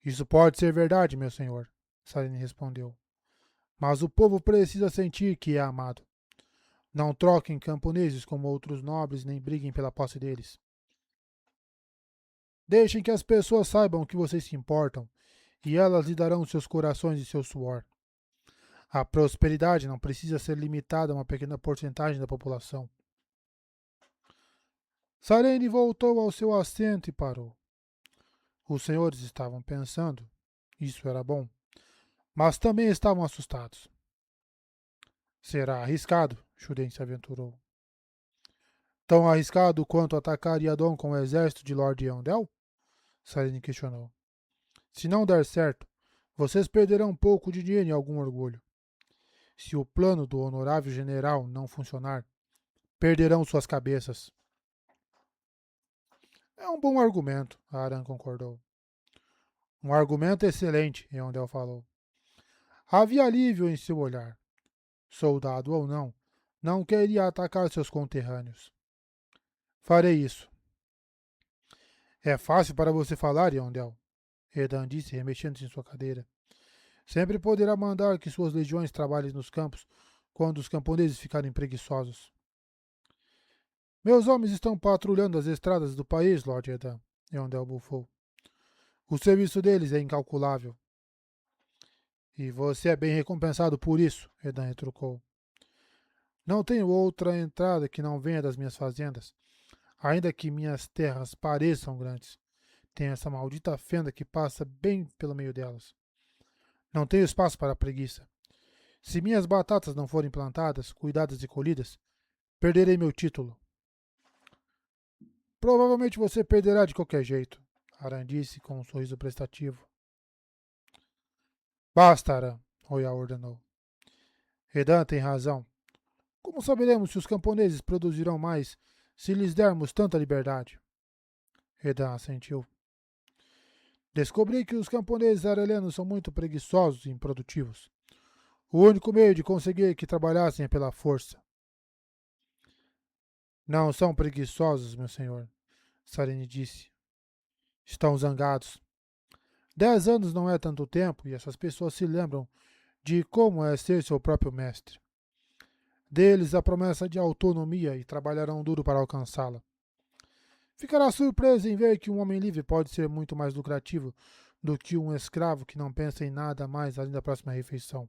Isso pode ser verdade, meu senhor, Sarene respondeu. Mas o povo precisa sentir que é amado. Não troquem camponeses como outros nobres, nem briguem pela posse deles. Deixem que as pessoas saibam que vocês se importam, e elas lhe darão seus corações e seu suor. A prosperidade não precisa ser limitada a uma pequena porcentagem da população. Sarene voltou ao seu assento e parou. Os senhores estavam pensando, isso era bom, mas também estavam assustados. Será arriscado, Shuden se aventurou. Tão arriscado quanto atacar Yadon com o exército de Lord Eondel? Sarene questionou. Se não der certo, vocês perderão um pouco de dinheiro e algum orgulho. Se o plano do honorável general não funcionar, perderão suas cabeças. É um bom argumento, Aran concordou. Um argumento excelente, Eondel falou. Havia alívio em seu olhar. Soldado ou não queria atacar seus conterrâneos. Farei isso. É fácil para você falar, Eondel, Edan disse, remexendo-se em sua cadeira. Sempre poderá mandar que suas legiões trabalhem nos campos quando os camponeses ficarem preguiçosos. Meus homens estão patrulhando as estradas do país, Lord Edan, Eondel bufou. O serviço deles é incalculável. E você é bem recompensado por isso, Edan retrucou. Não tenho outra entrada que não venha das minhas fazendas. Ainda que minhas terras pareçam grandes, tem essa maldita fenda que passa bem pelo meio delas. Não tenho espaço para preguiça. Se minhas batatas não forem plantadas, cuidadas e colhidas, perderei meu título. Provavelmente você perderá de qualquer jeito, Aran disse com um sorriso prestativo. Basta, Aran, Royal ordenou. Redan tem razão. Como saberemos se os camponeses produzirão mais se lhes dermos tanta liberdade? Redan assentiu. Descobri que os camponeses arelianos são muito preguiçosos e improdutivos. O único meio de conseguir que trabalhassem é pela força. Não são preguiçosos, meu senhor, Sarene disse. Estão zangados. 10 anos não é tanto tempo e essas pessoas se lembram de como é ser seu próprio mestre. Deles a promessa de autonomia e trabalharão duro para alcançá-la. Ficará surpreso em ver que um homem livre pode ser muito mais lucrativo do que um escravo que não pensa em nada mais além da próxima refeição.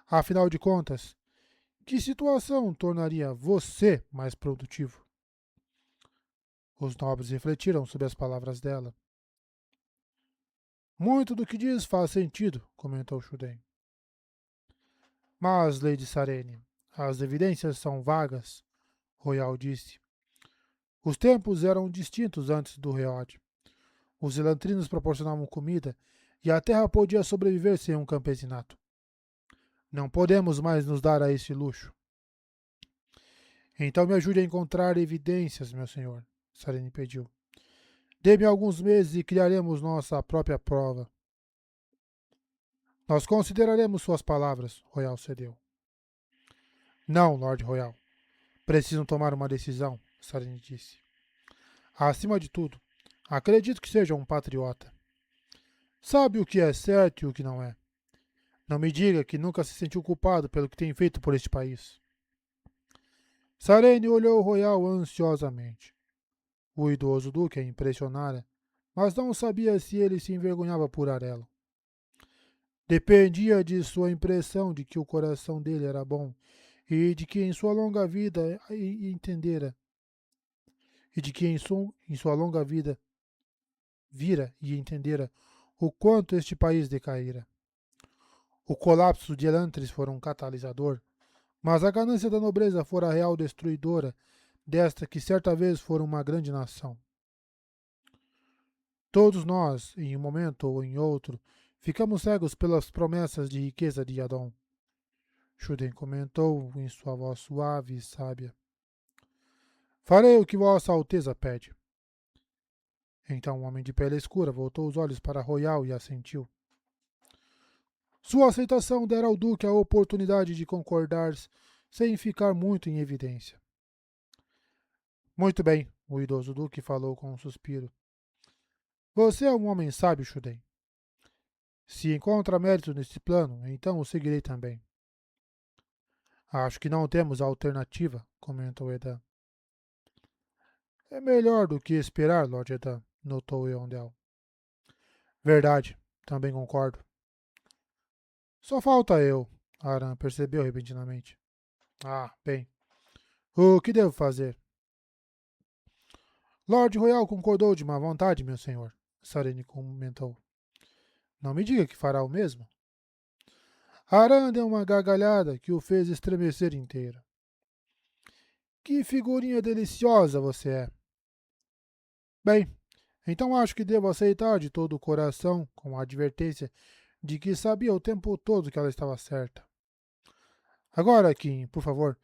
Afinal de contas, que situação tornaria você mais produtivo? Os nobres refletiram sobre as palavras dela. Muito do que diz faz sentido, comentou Shuden. Mas, Lady Sarene, as evidências são vagas, Royal disse. Os tempos eram distintos antes do Reod. Os elantrinos proporcionavam comida e a terra podia sobreviver sem um campesinato. Não podemos mais nos dar a esse luxo. Então me ajude a encontrar evidências, meu senhor, Sarene pediu. Dê-me alguns meses e criaremos nossa própria prova. Nós consideraremos suas palavras, Royal cedeu. Não, Lord Royal. Preciso tomar uma decisão, Sarene disse. Acima de tudo, acredito que seja um patriota. Sabe o que é certo e o que não é. Não me diga que nunca se sentiu culpado pelo que tem feito por este país. Sarene olhou o Royal ansiosamente. O idoso duque a impressionara, mas não sabia se ele se envergonhava por Arelo. Dependia de sua impressão de que o coração dele era bom e de que em sua longa vida entendera e de que em sua longa vida vira e entendera o quanto este país decaíra. O colapso de Elantris fora um catalisador, mas a ganância da nobreza fora a real destruidora desta que certa vez fora uma grande nação. Todos nós, em um momento ou em outro, ficamos cegos pelas promessas de riqueza de Adon. Shuden comentou em sua voz suave e sábia. Farei o que Vossa Alteza pede. Então o homem de pele escura voltou os olhos para Royal e assentiu. Sua aceitação dera ao duque a oportunidade de concordar sem ficar muito em evidência. Muito bem, o idoso duque falou com um suspiro. Você é um homem sábio, Shuden. Se encontra mérito nesse plano, então o seguirei também. Acho que não temos alternativa, comentou Edan. É melhor do que esperar, Lord Edan, notou Eondel. Verdade, também concordo. Só falta eu, Aran percebeu repentinamente. Ah, bem. O que devo fazer? Lord Royal concordou de má vontade, meu senhor, Sarene comentou. Não me diga que fará o mesmo. Aran deu uma gargalhada que o fez estremecer inteiro. Que figurinha deliciosa você é. Bem, então acho que devo aceitar de todo o coração, com a advertência de que sabia o tempo todo que ela estava certa. Agora, Kim, por favor,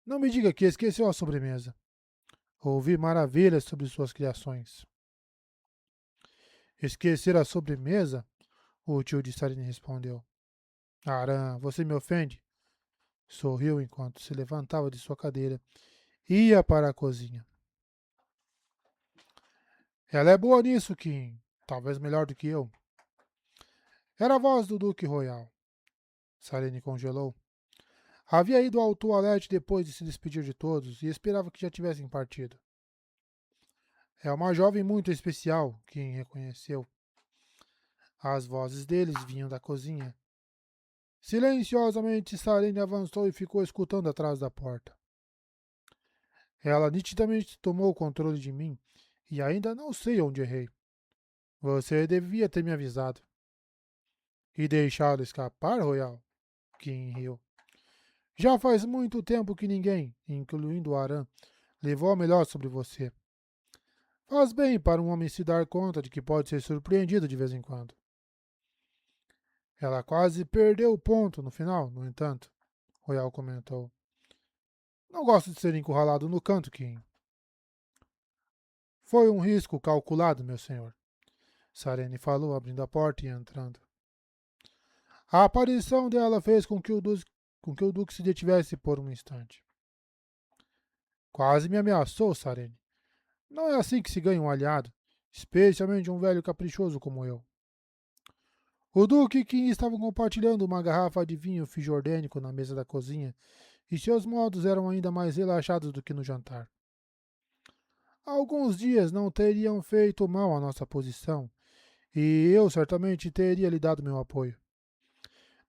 não me diga que esqueceu a sobremesa. Ouvi maravilhas sobre suas criações. Esquecer a sobremesa? O tio de Sarine respondeu. Aran, você me ofende? Sorriu enquanto se levantava de sua cadeira e ia para a cozinha. Ela é boa nisso, Kim. Talvez melhor do que eu. Era a voz do Duque Royal. Sarene congelou. Havia ido ao toalete depois de se despedir de todos e esperava que já tivessem partido. É uma jovem muito especial, Kim reconheceu. As vozes deles vinham da cozinha. Silenciosamente, Sarene avançou e ficou escutando atrás da porta. Ela nitidamente tomou o controle de mim e ainda não sei onde errei. Você devia ter me avisado. E deixá-lo escapar, Royal? Kim riu. Já faz muito tempo que ninguém, incluindo Aran, levou a melhor sobre você. Faz bem para um homem se dar conta de que pode ser surpreendido de vez em quando. Ela quase perdeu o ponto no final, no entanto, Royal comentou. Não gosto de ser encurralado no canto, Kim. Foi um risco calculado, meu senhor, Sarene falou, abrindo a porta e entrando. A aparição dela fez com que o Duque se detivesse por um instante. Quase me ameaçou, Sarene. Não é assim que se ganha um aliado, especialmente um velho caprichoso como eu. O Duque e Kim estavam compartilhando uma garrafa de vinho fijordênico na mesa da cozinha, e seus modos eram ainda mais relaxados do que no jantar. Alguns dias não teriam feito mal à nossa posição, e eu certamente teria lhe dado meu apoio.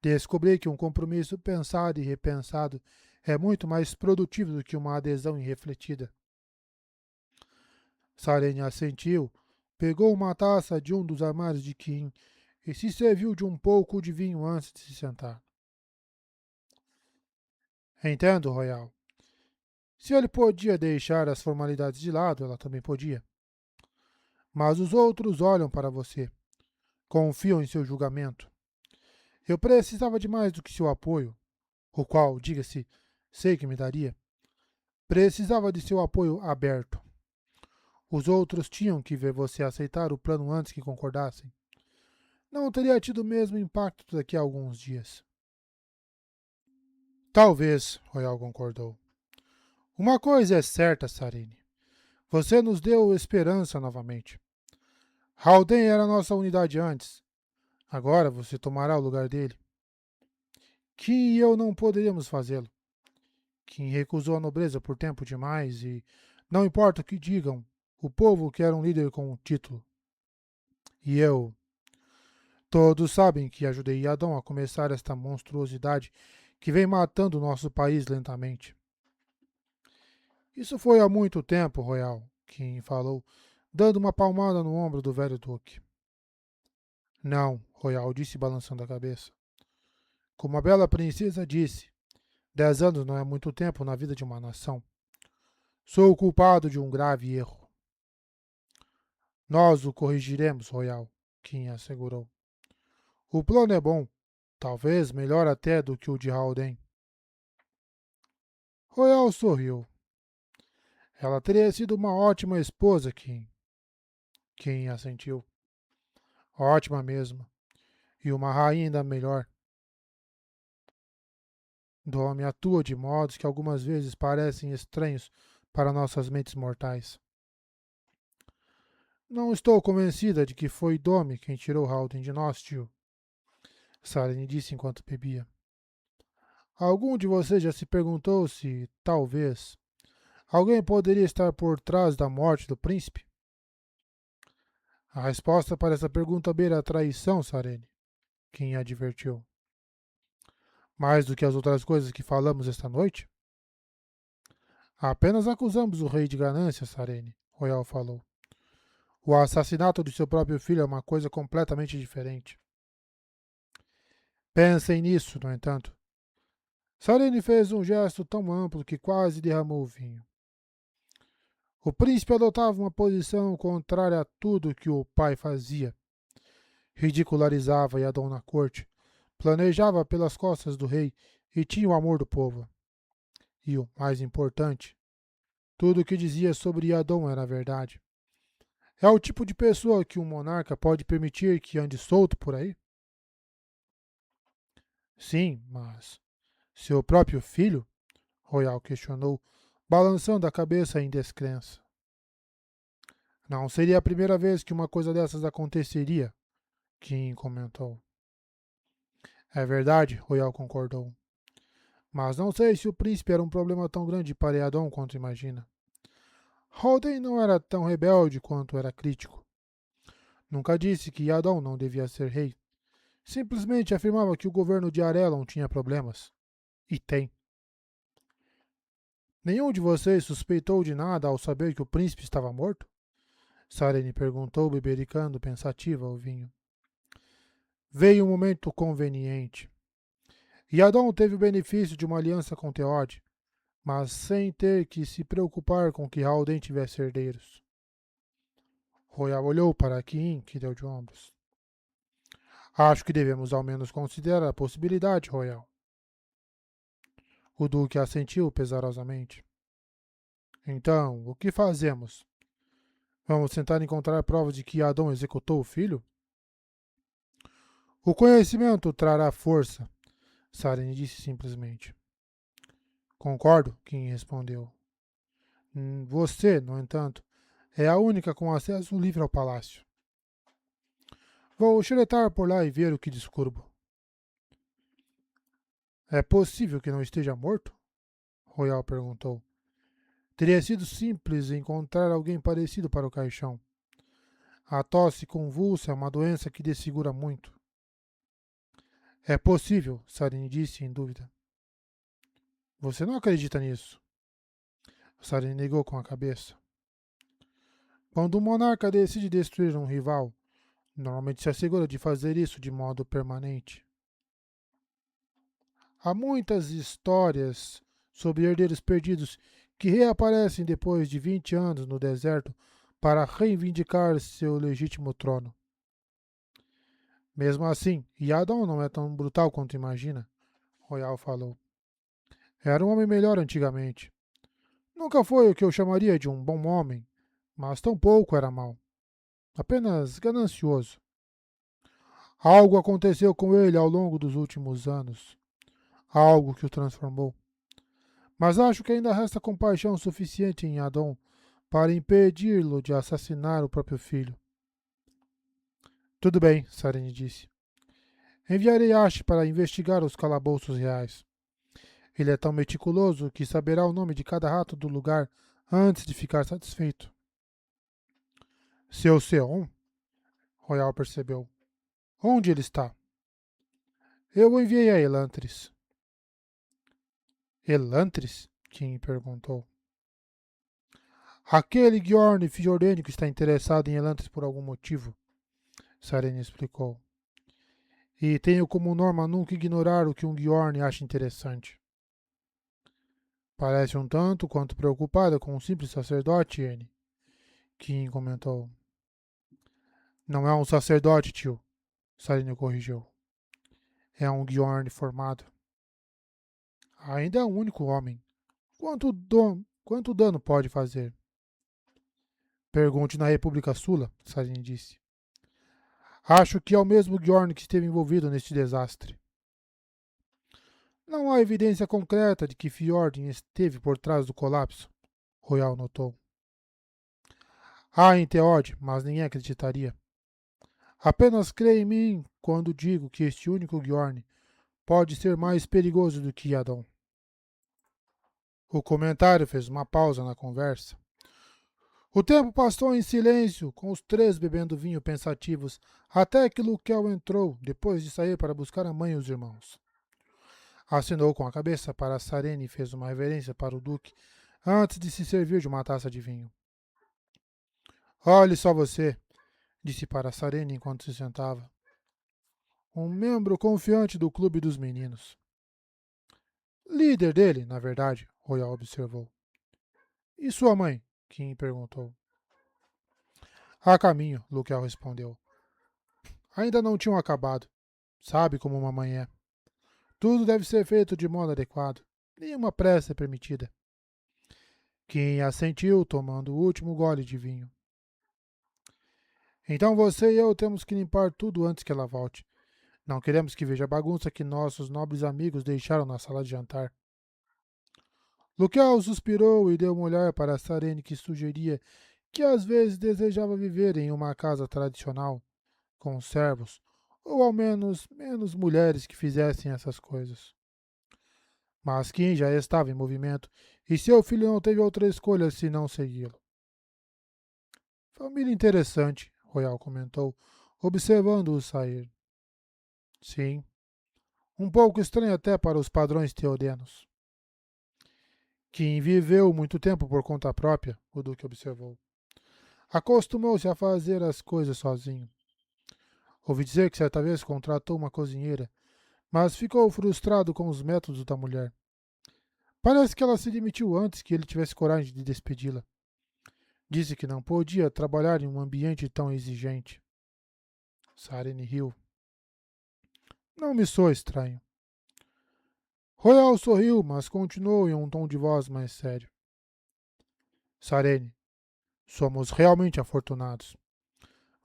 Descobri que um compromisso pensado e repensado é muito mais produtivo do que uma adesão irrefletida. Sarene assentiu, pegou uma taça de um dos armários de Kim e se serviu de um pouco de vinho antes de se sentar. Entendo, Royal. Se ele podia deixar as formalidades de lado, ela também podia. Mas os outros olham para você, confiam em seu julgamento. Eu precisava de mais do que seu apoio, o qual, diga-se, sei que me daria. Precisava de seu apoio aberto. Os outros tinham que ver você aceitar o plano antes que concordassem. Não teria tido o mesmo impacto daqui a alguns dias. Talvez, Royal concordou. Uma coisa é certa, Sarine. Você nos deu esperança novamente. Halden era nossa unidade antes. Agora você tomará o lugar dele. Kim e eu não poderíamos fazê-lo. Kim recusou a nobreza por tempo demais e, não importa o que digam, o povo quer um líder com um título. E eu. Todos sabem que ajudei Adão a começar esta monstruosidade que vem matando nosso país lentamente. Isso foi há muito tempo, Royal, Kim falou, dando uma palmada no ombro do velho duque. Não, Royal disse balançando a cabeça. Como a bela princesa disse, 10 anos não é muito tempo na vida de uma nação. Sou o culpado de um grave erro. Nós o corrigiremos, Royal, Kim assegurou. O plano é bom, talvez melhor até do que o de Halden. Royal sorriu. Ela teria sido uma ótima esposa, Kim. Kim assentiu. Ótima mesmo. E uma rainha ainda melhor. Dome atua de modos que algumas vezes parecem estranhos para nossas mentes mortais. Não estou convencida de que foi Dome quem tirou Halden de nós, tio. Salene disse enquanto bebia. Algum de vocês já se perguntou se, talvez, alguém poderia estar por trás da morte do príncipe? A resposta para essa pergunta beira a traição, Sarene, quem advertiu. Mais do que as outras coisas que falamos esta noite? Apenas acusamos o rei de ganância, Sarene, Royal falou. O assassinato de seu próprio filho é uma coisa completamente diferente. Pensem nisso, no entanto. Sarene fez um gesto tão amplo que quase derramou o vinho. O príncipe adotava uma posição contrária a tudo que o pai fazia. Ridicularizava Yadon na corte, planejava pelas costas do rei e tinha o amor do povo. E o mais importante, tudo o que dizia sobre Yadon era verdade. É o tipo de pessoa que um monarca pode permitir que ande solto por aí? Sim, mas seu próprio filho? Royal questionou, balançando a cabeça em descrença. Não seria a primeira vez que uma coisa dessas aconteceria, Kim comentou. É verdade, Royal concordou. Mas não sei se o príncipe era um problema tão grande para Eadon quanto imagina. Holden não era tão rebelde quanto era crítico. Nunca disse que Eadon não devia ser rei. Simplesmente afirmava que o governo de Arelon tinha problemas. E tem. Nenhum de vocês suspeitou de nada ao saber que o príncipe estava morto? Sarene perguntou, bebericando, pensativa ao vinho. Veio um momento conveniente. Yadon teve o benefício de uma aliança com Teode, mas sem ter que se preocupar com que Halden tivesse herdeiros. Royal olhou para Kiin, que deu de ombros. Acho que devemos ao menos considerar a possibilidade, Royal. O Duque assentiu pesarosamente. Então, o que fazemos? Vamos tentar encontrar provas de que Yadon executou o filho? O conhecimento trará força, Sarene disse simplesmente. Concordo, Kim respondeu. Você, no entanto, é a única com acesso livre ao palácio. Vou xeretar por lá e ver o que descubro. É possível que não esteja morto? Royal perguntou. Teria sido simples encontrar alguém parecido para o caixão. A tosse convulsa é uma doença que desfigura muito. É possível, Sarene disse em dúvida. Você não acredita nisso? Sarene negou com a cabeça. Quando um monarca decide destruir um rival, normalmente se assegura de fazer isso de modo permanente. Há muitas histórias sobre herdeiros perdidos que reaparecem depois de 20 anos no deserto para reivindicar seu legítimo trono. Mesmo assim, Yadon não é tão brutal quanto imagina, Royal falou. Era um homem melhor antigamente. Nunca foi o que eu chamaria de um bom homem, mas tampouco era mau. Apenas ganancioso. Algo aconteceu com ele ao longo dos últimos anos. Algo que o transformou. Mas acho que ainda resta compaixão suficiente em Adon para impedi-lo de assassinar o próprio filho. Tudo bem, Sarene disse. Enviarei Ash para investigar os calabouços reais. Ele é tão meticuloso que saberá o nome de cada rato do lugar antes de ficar satisfeito. Seu Seon? Royal percebeu. Onde ele está? Eu o enviei a Elantris. Elantris? Kim perguntou. Aquele Gyorn Fjordênico está interessado em Elantris por algum motivo, Sarene explicou. E tenho como norma nunca ignorar o que um Gyorn acha interessante. Parece um tanto quanto preocupada com um simples sacerdote, N. Kim comentou. Não é um sacerdote, tio, Sarene corrigiu. É um Gyorn formado. Ainda é um único homem. Quanto dano pode fazer? Pergunte na República Sula, Sarene disse. Acho que é o mesmo Gyorn que esteve envolvido neste desastre. Não há evidência concreta de que Fjordin esteve por trás do colapso, Royal notou. Há em Teod, mas ninguém acreditaria. Apenas creia em mim quando digo que este único Gyorn pode ser mais perigoso do que Yadon. O comentário fez uma pausa na conversa. O tempo passou em silêncio, com os três bebendo vinho pensativos, até que Luquel entrou, depois de sair para buscar a mãe e os irmãos. Assinou com a cabeça para Sarene e fez uma reverência para o duque, antes de se servir de uma taça de vinho. Olhe só você, disse para Sarene enquanto se sentava. Um membro confiante do clube dos meninos. Líder dele, na verdade, Royal observou. E sua mãe? Kim perguntou. A caminho, Luquel respondeu. Ainda não tinham acabado. Sabe como uma mãe é. Tudo deve ser feito de modo adequado. Nenhuma pressa é permitida. Kim assentiu, tomando o último gole de vinho. Então você e eu temos que limpar tudo antes que ela volte. Não queremos que veja a bagunça que nossos nobres amigos deixaram na sala de jantar. Luquel suspirou e deu um olhar para Sarene que sugeria que às vezes desejava viver em uma casa tradicional, com servos, ou ao menos mulheres que fizessem essas coisas. Mas Kim já estava em movimento e seu filho não teve outra escolha senão segui-lo. Família interessante, Royal comentou, observando-o sair. Sim, um pouco estranho até para os padrões teodenos. Quem viveu muito tempo por conta própria, o Duque observou. Acostumou-se a fazer as coisas sozinho. Ouvi dizer que certa vez contratou uma cozinheira, mas ficou frustrado com os métodos da mulher. Parece que ela se demitiu antes que ele tivesse coragem de despedi-la. Disse que não podia trabalhar em um ambiente tão exigente. Sarene riu. Não me soa estranho. Royal sorriu, mas continuou em um tom de voz mais sério. Sarene, somos realmente afortunados.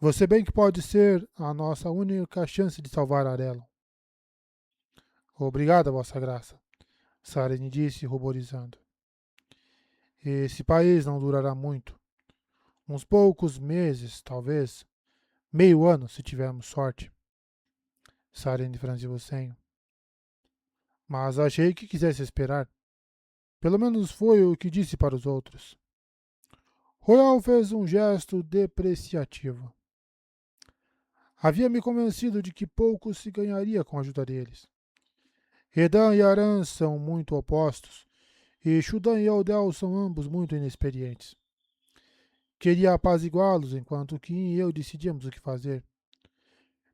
Você bem que pode ser a nossa única chance de salvar Arelon. Obrigada, Vossa Graça, Sarene disse, ruborizando. Esse país não durará muito. Uns poucos meses, talvez. Meio ano, se tivermos sorte. Sarene franziu o senho. Mas achei que quisesse esperar. Pelo menos foi o que disse para os outros. Royal fez um gesto depreciativo. Havia me convencido de que pouco se ganharia com a ajuda deles. Redan e Aran são muito opostos, e Shudan e Eldel são ambos muito inexperientes. Queria apaziguá-los enquanto Kim e eu decidíamos o que fazer.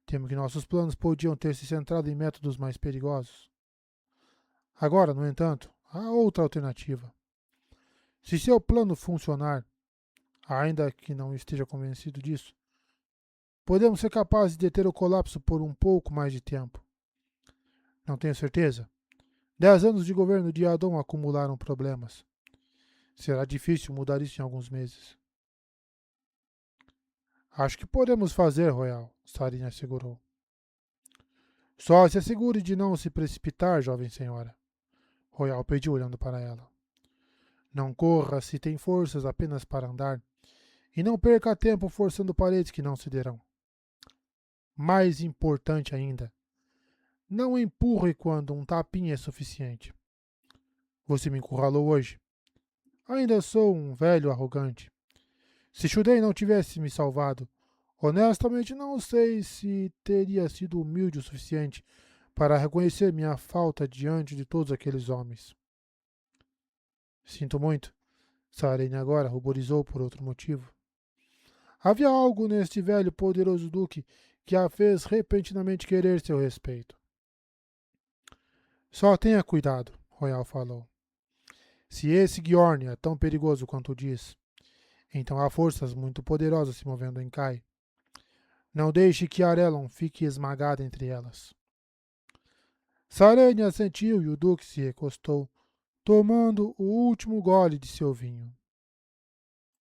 Temo que nossos planos podiam ter se centrado em métodos mais perigosos. Agora, no entanto, há outra alternativa. Se seu plano funcionar, ainda que não esteja convencido disso, podemos ser capazes de deter o colapso por um pouco mais de tempo. Não tenho certeza. 10 anos de governo de Adon acumularam problemas. Será difícil mudar isso em alguns meses. Acho que podemos fazer, Royal, Sarine assegurou. Só se assegure de não se precipitar, jovem senhora. Royal pediu olhando para ela. Não corra se tem forças apenas para andar, e não perca tempo forçando paredes que não cederão. Mais importante ainda, não empurre quando um tapinha é suficiente. Você me encurralou hoje. Ainda sou um velho arrogante. Se Shudei não tivesse me salvado, honestamente não sei se teria sido humilde o suficiente para reconhecer minha falta diante de todos aqueles homens. Sinto muito. Sarene agora ruborizou por outro motivo. Havia algo neste velho poderoso duque que a fez repentinamente querer seu respeito. Só tenha cuidado, Royal falou. Se esse Gyorn é tão perigoso quanto diz, então há forças muito poderosas se movendo em Kai. Não deixe que Arelon fique esmagada entre elas. Sarene assentiu e o duque se recostou, tomando o último gole de seu vinho.